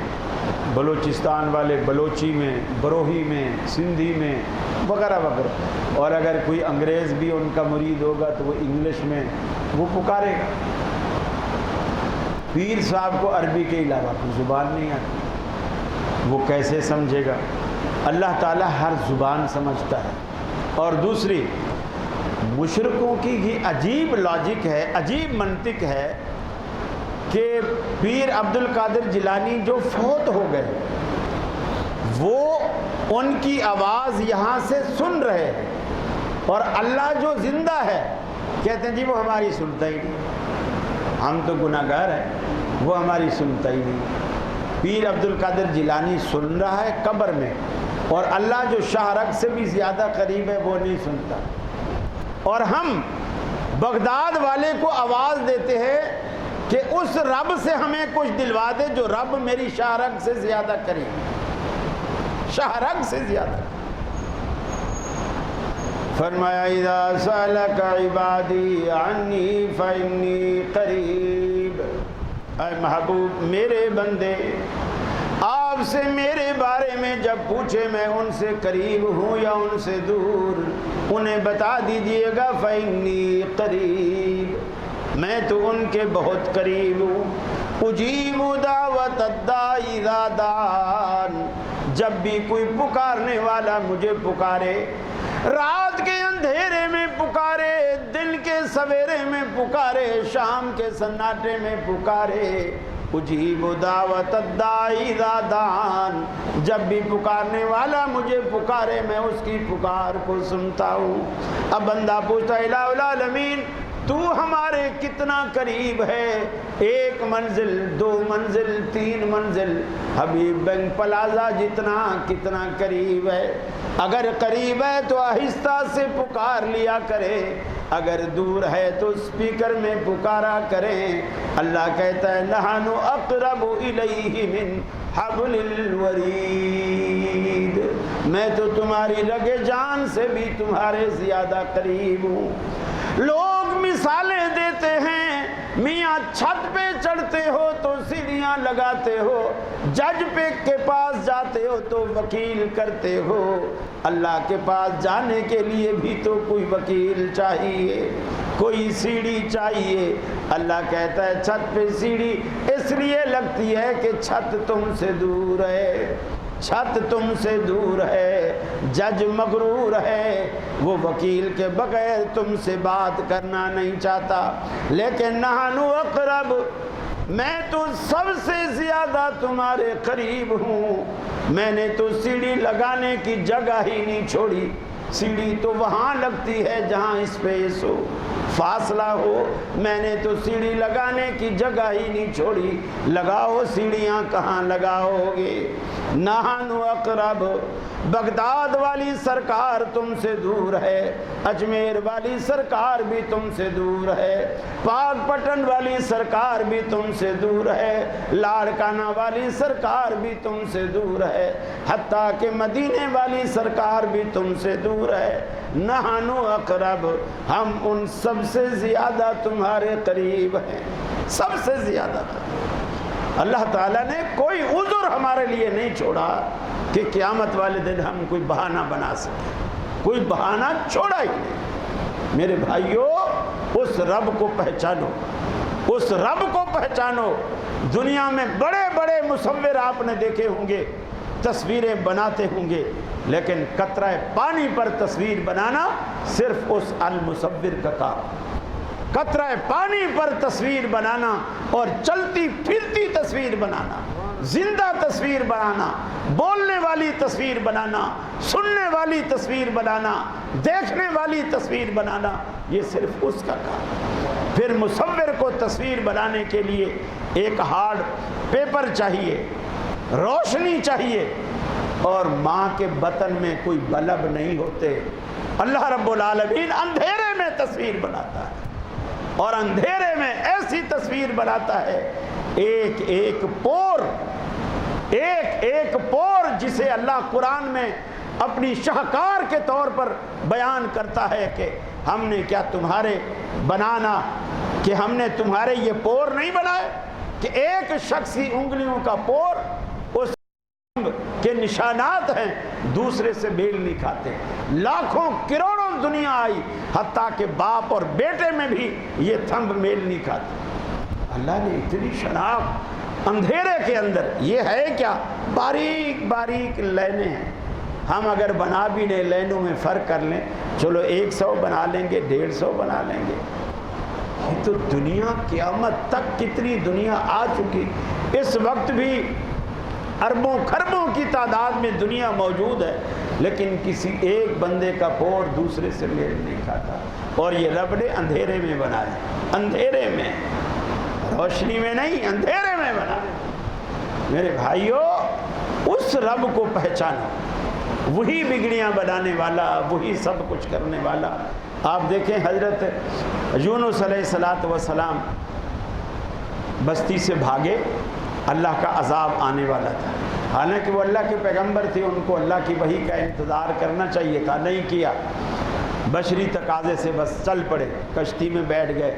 بلوچستان والے بلوچی میں، بروہی میں، سندھی میں، وغیرہ وغیرہ۔ اور اگر کوئی انگریز بھی ان کا مرید ہوگا تو وہ انگلش میں وہ پکارے گا۔ پیر صاحب کو عربی کے علاوہ کوئی زبان نہیں آتی، وہ کیسے سمجھے گا؟ اللہ تعالیٰ ہر زبان سمجھتا ہے۔ اور دوسری، مشرکوں کی یہ عجیب لاجک ہے، عجیب منطق ہے کہ پیر عبد القادر جیلانی جو فوت ہو گئے وہ ان کی آواز یہاں سے سن رہے ہیں، اور اللہ جو زندہ ہے کہتے ہیں جی وہ ہماری سنتا ہی نہیں، ہم تو گناہ گار ہیں، وہ ہماری سنتا ہی نہیں۔ پیر عبد القادر جیلانی سن رہا ہے قبر میں، اور اللہ جو شاہ رگ سے بھی زیادہ قریب ہے وہ نہیں سنتا۔ اور ہم بغداد والے کو آواز دیتے ہیں کہ اس رب سے ہمیں کچھ دلوا دے جو رب میری شاہ رگ سے زیادہ قریب، شاہ رگ سے زیادہ۔ فرمایا اذا سألك عبادی عنی فإنی قریب، اے محبوب میرے بندے آپ سے میرے بارے میں جب پوچھے میں ان سے قریب ہوں یا ان سے دور، انہیں بتا دیجئے گا فإنی قریب، میں تو ان کے بہت قریب ہوں۔ اجیب دعوت الداعی اذا دعان، جب بھی کوئی پکارنے والا مجھے پکارے، رات کے اندھیرے میں پکارے، دن کے سویرے میں پکارے، شام کے سناٹے میں پکارے، اجیب دعوت الداعی اذا دعان، جب بھی پکارنے والا مجھے پکارے میں اس کی پکار کو سنتا ہوں۔ اب بندہ پوچھتا ہے الہ العالمین تو ہمارے کتنا قریب ہے؟ 1 منزل، 2 منزل، 3 منزل، حبیب بینک پلازا جتنا کتنا قریب ہے؟ اگر قریب ہے تو آہستہ سے پکار لیا کرے، اگر دور ہے تو اسپیکر میں پکارا کریں۔ اللہ کہتا ہے نحن اقرب الیہ من حبل الورید، میں تو تمہاری رگ جان سے بھی تمہارے زیادہ قریب ہوں۔ لوگ مثالیں دیتے ہیں، میاں چھت پہ چڑھتے ہو تو سیڑھیاں لگاتے ہو، جج پہ کے پاس جاتے ہو تو وکیل کرتے ہو، اللہ کے پاس جانے کے لیے بھی تو کوئی وکیل چاہیے، کوئی سیڑھی چاہیے۔ اللہ کہتا ہے چھت پہ سیڑھی اس لیے لگتی ہے کہ چھت تم سے دور ہے، چھت تم سے دور ہے، جج مغرور ہے، وہ وکیل کے بغیر تم سے بات کرنا نہیں چاہتا۔ لیکن نحن اقرب، میں تو سب سے زیادہ تمہارے قریب ہوں، میں نے تو سیڑھی لگانے کی جگہ ہی نہیں چھوڑی، سیڑھی تو وہاں لگتی ہے جہاں اسپیس ہو، فاصلہ ہو، میں نے تو سیڑھی لگانے کی جگہ ہی نہیں چھوڑی، لگاؤ سیڑھیاں کہاں لگاؤ گے؟ نحن اقرب، بغداد والی سرکار تم سے دور ہے، اجمیر والی سرکار بھی تم سے دور ہے، پاک پٹن والی سرکار بھی تم سے دور ہے، لاڑکانہ والی سرکار بھی تم سے دور ہے، حتیٰ کہ مدینے والی سرکار بھی تم سے دور ہے۔ نحن اقرب، ہم ان سب سے زیادہ تمہارے قریب ہیں، سب سے زیادہ قریب۔ اللہ تعالیٰ نے کوئی عذر ہمارے لیے نہیں چھوڑا کہ قیامت والے دن ہم کوئی بہانہ بنا سکیں، کوئی بہانہ چھوڑا ہی نہیں۔ میرے بھائیو، اس رب کو پہچانو، اس رب کو پہچانو۔ دنیا میں بڑے بڑے مصور آپ نے دیکھے ہوں گے، تصویریں بناتے ہوں گے، لیکن قطرہ پانی پر تصویر بنانا صرف اس المصور کا کام۔ قطرہ پانی پر تصویر بنانا اور چلتی پھرتی تصویر بنانا، زندہ تصویر بنانا، بولنے والی تصویر بنانا، سننے والی تصویر بنانا، دیکھنے والی تصویر بنانا، یہ صرف اس کا کام۔ پھر مصور کو تصویر بنانے کے لیے ایک ہارڈ پیپر چاہیے، روشنی چاہیے، اور ماں کے بطن میں کوئی بلب نہیں ہوتے۔ اللہ رب العالمین اندھیرے میں تصویر بناتا ہے، اور اندھیرے میں ایسی تصویر بناتا ہے، ایک ایک پور، ایک ایک پور جسے اللہ قرآن میں اپنی شاہکار کے طور پر بیان کرتا ہے کہ ہم نے کیا تمہارے بنانا، کہ ہم نے تمہارے یہ پور نہیں بنائے، کہ ایک شخص ہی انگلیوں کا پور اس کے نشانات ہیں، دوسرے سے میل نہیں کھاتے۔ لاکھوں کروڑوں دنیا آئی، حتیٰ کہ باپ اور بیٹے میں بھی یہ تھمب میل نہیں کھاتے۔ اللہ نے اتنی شناخت اندھیرے کے اندر، یہ ہے کیا؟ باریک باریک لائنیں ہیں۔ ہم اگر بنا بھی لیں، لائنوں میں فرق کر لیں، چلو 100 بنا لیں گے، 150 بنا لیں گے۔ یہ تو دنیا قیامت تک کتنی دنیا آ چکی، اس وقت بھی اربوں خربوں کی تعداد میں دنیا موجود ہے، لیکن کسی ایک بندے کا پور دوسرے سے میل نہیں کھاتا۔ اور یہ رب نے اندھیرے میں بنایا، اندھیرے میں، روشنی میں نہیں، اندھیرے میں بنایا۔ میرے بھائیو، اس رب کو پہچانو، وہی بگڑیاں بنانے والا، وہی سب کچھ کرنے والا۔ آپ دیکھیں حضرت یونس علیہ السلام بستی سے بھاگے، اللہ کا عذاب آنے والا تھا، حالانکہ وہ اللہ کے پیغمبر تھے، ان کو اللہ کی وحی کا انتظار کرنا چاہیے تھا، نہیں کیا، بشری تقاضے سے بس چل پڑے، کشتی میں بیٹھ گئے۔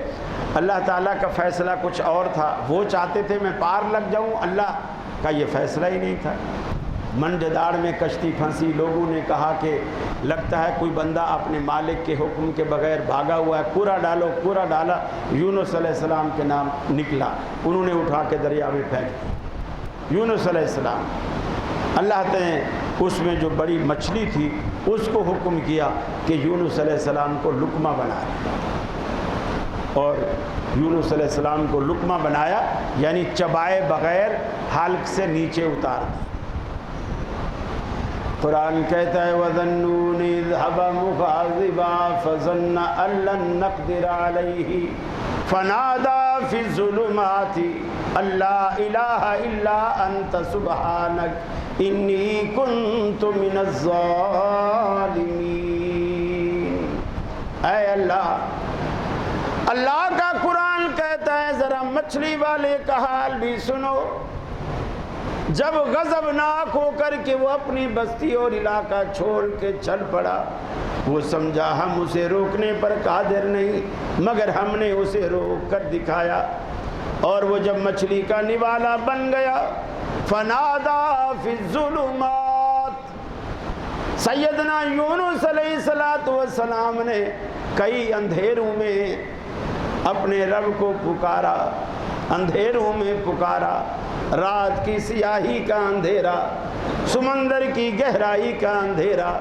اللہ تعالیٰ کا فیصلہ کچھ اور تھا، وہ چاہتے تھے میں پار لگ جاؤں، اللہ کا یہ فیصلہ ہی نہیں تھا۔ منجداڑ میں کشتی پھنسی، لوگوں نے کہا کہ لگتا ہے کوئی بندہ اپنے مالک کے حکم کے بغیر بھاگا ہوا ہے، کورا ڈالو، کورا ڈالا، یونس علیہ السلام کے نام نکلا، انہوں نے اٹھا کے دریا میں پھینک دیا۔ یونس علیہ السلام، اللہ نے اس میں جو بڑی مچھلی تھی اس کو حکم کیا کہ یونس علیہ السلام کو لقمہ بنائے، اور یونس علیہ السلام کو لقمہ بنایا، یعنی چبائے بغیر حلق سے نیچے اتار دیا۔ قرآن کہتا ہے وَظَنُّونِ اذْهَبَ مُغَاضِبًا فَظَنَّ أَن لَّن نَّقْدِرَ عَلَيْهِ فَنَادَىٰ فِي الظُّلُمَاتِ أَن لَّا إِلَٰهَ إِلَّا أَنتَ سُبْحَانَكَ إِنِّي كُنتُ مِنَ الظَّالِمِينَ۔ اے اللہ، اللہ کا قرآن کہتا ہے ذرا مچھلی والے کا حال بھی سنو۔ جب غضبناک ہو کر کے وہ اپنی بستی اور علاقہ چھوڑ کے چل پڑا، وہ سمجھا ہم اسے روکنے پر قادر نہیں، مگر ہم نے اسے روک کر دکھایا، اور وہ جب مچھلی کا نوالا بن گیا، فنادا فی الظلمات، سیدنا یونس علیہ السلام نے کئی اندھیروں میں اپنے رب کو پکارا، اندھیروں میں پکارا، رات کی سیاہی کا اندھیرا، سمندر کی گہرائی کا اندھیرا،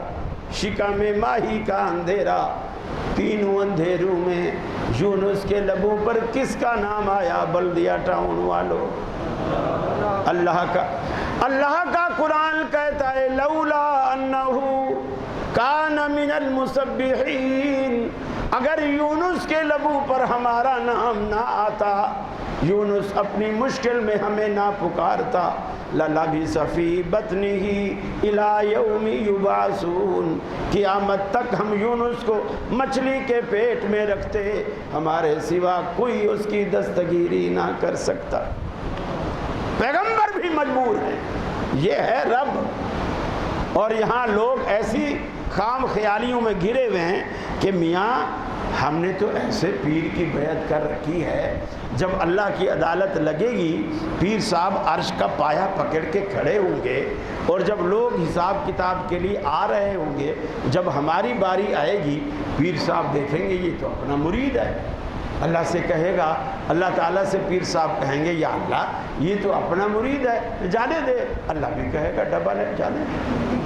شکم ماہی کا اندھیرا، تینوں اندھیروں میں یونس کے لبوں پر کس کا نام آیا؟ بلدیہ ٹاؤن والوں، اللہ کا قرآن کہتا ہے لولا انہ کان من المسبحین اگر یونس کے لبوں پر ہمارا نام نہ آتا، یونس اپنی مشکل میں ہمیں نہ پکارتا، لَلَبِثَ فِي بَطْنِهِ إِلَى يَوْمِ يُبْعَثُونَ، قیامت تک ہم یونس کو مچھلی کے پیٹ میں رکھتے، ہمارے سوا کوئی اس کی دستگیری نہ کر سکتا۔ پیغمبر بھی مجبور ہیں، یہ ہے رب۔ اور یہاں لوگ ایسی خام خیالیوں میں گرے ہوئے ہیں کہ میاں ہم نے تو ایسے پیر کی بیعت کر رکھی ہے، جب اللہ کی عدالت لگے گی پیر صاحب عرش کا پایا پکڑ کے کھڑے ہوں گے، اور جب لوگ حساب کتاب کے لیے آ رہے ہوں گے، جب ہماری باری آئے گی پیر صاحب دیکھیں گے یہ تو اپنا مرید ہے، اللہ سے کہے گا، اللہ تعالیٰ سے پیر صاحب کہیں گے یا اللہ یہ تو اپنا مرید ہے جانے دے، اللہ بھی کہے گا ڈبل ہے جانے دے۔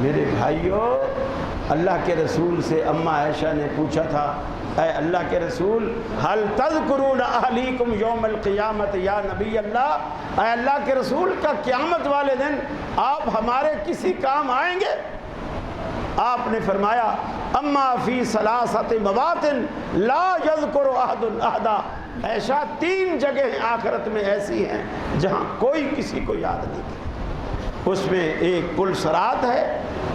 میرے بھائیوں، اللہ کے رسول سے اماں عائشہ نے پوچھا تھا، اے اللہ کے رسول حل تذکرون اہلیکم یوم القیامت یا نبی اللہ، اے اللہ کے رسول کا قیامت والے دن آپ ہمارے کسی کام آئیں گے؟ آپ نے فرمایا اما فی ثلاثت مواطن لا یذکر احد احدا، ایسا 3 جگہیں آخرت میں ایسی ہیں جہاں کوئی کسی کو یاد نہیں کرتا۔ اس میں ایک پل صراط ہے،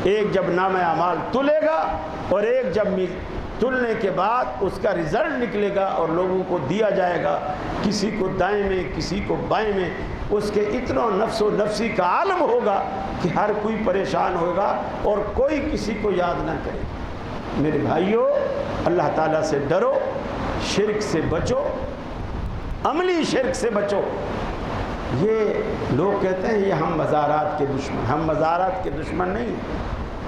ایک جب نام اعمال تلے گا، اور ایک جب تلنے کے بعد اس کا رزلٹ نکلے گا اور لوگوں کو دیا جائے گا، کسی کو دائیں میں کسی کو بائیں میں، اس کے اتنا نفس و نفسی کا عالم ہوگا کہ ہر کوئی پریشان ہوگا اور کوئی کسی کو یاد نہ کرے۔ میرے بھائیوں، اللہ تعالیٰ سے ڈرو، شرک سے بچو، عملی شرک سے بچو۔ یہ لوگ کہتے ہیں یہ ہم مزارات کے دشمن، ہم مزارات کے دشمن نہیں،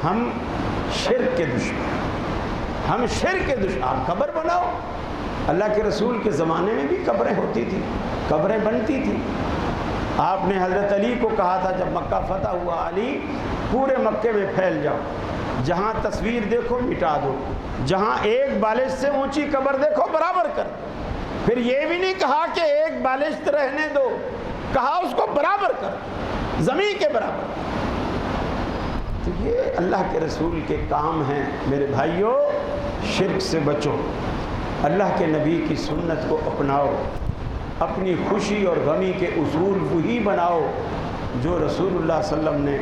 ہم شرک کے دشمن، ہم شرک کے دشمن۔ آپ قبر بناؤ، اللہ کے رسول کے زمانے میں بھی قبریں ہوتی تھی، قبریں بنتی تھی۔ آپ نے حضرت علی کو کہا تھا جب مکہ فتح ہوا، علی پورے مکے میں پھیل جاؤ، جہاں تصویر دیکھو مٹا دو، جہاں ایک بالش سے اونچی قبر دیکھو برابر کر دو۔ پھر یہ بھی نہیں کہا کہ ایک بالش رہنے دو، کہا اس کو برابر کر، زمین کے برابر۔ تو یہ اللہ کے رسول کے کام ہیں۔ میرے بھائیوں، شرک سے بچو، اللہ کے نبی کی سنت کو اپناؤ، اپنی خوشی اور غمی کے اصول وہی بناؤ جو رسول اللہ صلی اللہ علیہ وسلم نے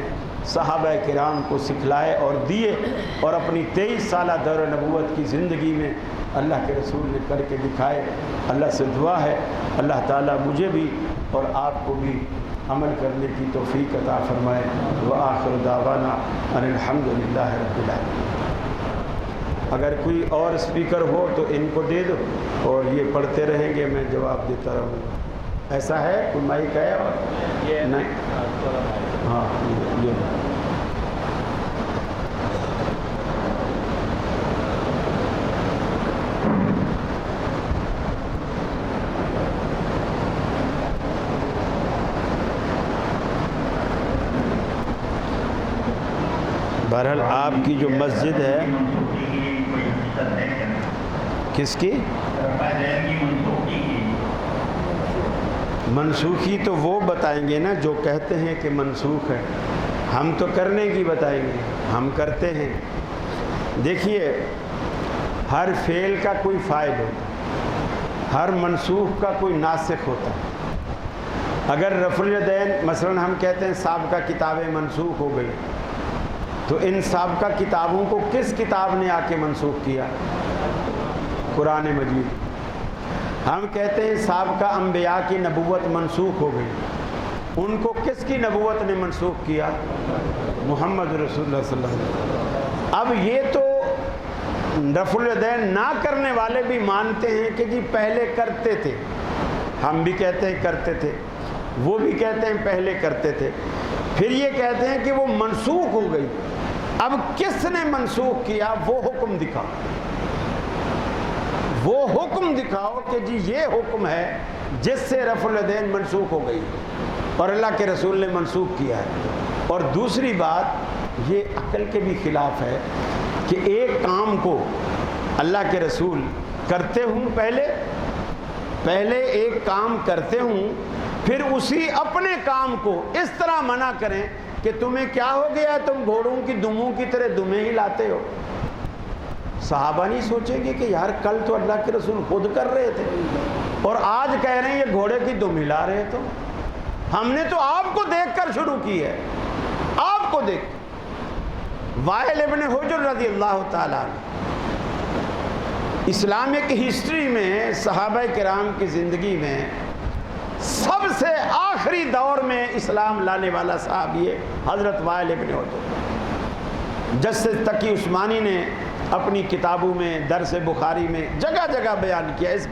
صحابہ کرام کو سکھلائے اور دیے، اور اپنی 23 سالہ دور نبوت کی زندگی میں اللہ کے رسول نے کر کے دکھائے۔ اللہ سے دعا ہے اللہ تعالیٰ مجھے بھی اور آپ کو بھی عمل کرنے کی توفیق عطا فرمائے۔ وآخر دعوانا ان الحمد للہ رب العالمین۔ اگر کوئی اور اسپیکر ہو تو ان کو دے دو اور یہ پڑھتے رہیں گے، میں جواب دیتا رہوں گا۔ ایسا ہے کوئی مائک ہے؟ اور نہیں، ہاں یہ بہرحال آپ کی جو مسجد ہے کس کی منسوخی، تو وہ بتائیں گے نا جو کہتے ہیں کہ منسوخ ہے، ہم تو کرنے کی بتائیں گے، ہم کرتے ہیں۔ دیکھیے ہر فعل کا کوئی فاعل ہوتا ہے، ہر منسوخ کا کوئی ناسخ ہوتا ہے۔ اگر رفع الیدین مثلا ہم کہتے ہیں سابقہ کتابیں منسوخ ہو گئی، تو ان سابقہ کتابوں کو کس کتاب نے آ کے منسوخ کیا؟ قرآن مجید۔ ہم کہتے ہیں سابقہ انبیاء کی نبوت منسوخ ہو گئی، ان کو کس کی نبوت نے منسوخ کیا؟ محمد رسول اللہ صلی اللہ علیہ وسلم۔ اب یہ تو رفع الیدین نہ کرنے والے بھی مانتے ہیں کہ جی پہلے کرتے تھے، ہم بھی کہتے ہیں کرتے تھے، وہ بھی کہتے ہیں پہلے کرتے تھے، پھر یہ کہتے ہیں کہ وہ منسوخ ہو گئی۔ اب کس نے منسوخ کیا وہ حکم دکھاؤ، وہ حکم دکھاؤ کہ جی یہ حکم ہے جس سے رفع الیدین منسوخ ہو گئی اور اللہ کے رسول نے منسوخ کیا ہے۔ اور دوسری بات یہ عقل کے بھی خلاف ہے کہ ایک کام کو اللہ کے رسول کرتے ہوں، پہلے ایک کام کرتے ہوں، پھر اسی اپنے کام کو اس طرح منع کریں کہ تمہیں کیا ہو گیا ہے، تم گھوڑوں کی دموں کی طرح دمیں ہی لاتے ہو۔ صحابہ نہیں سوچیں گے کہ یار کل تو اللہ کے رسول خود کر رہے تھے اور آج کہہ رہے ہیں یہ گھوڑے کی دم ہلا رہے تو ہم نے تو آپ کو دیکھ کر شروع کی ہے، آپ کو دیکھ۔ وائل ابن حجر رضی اللہ تعالیٰ عنہ اسلامک ہسٹری میں صحابہ کرام کی زندگی میں سب سے آخری دور میں اسلام لانے والا صحابی ہے حضرت وائل ابن حجر۔ جسٹس تقی عثمانی نے اپنی کتابوں میں، درس بخاری میں جگہ جگہ بیان کیا اس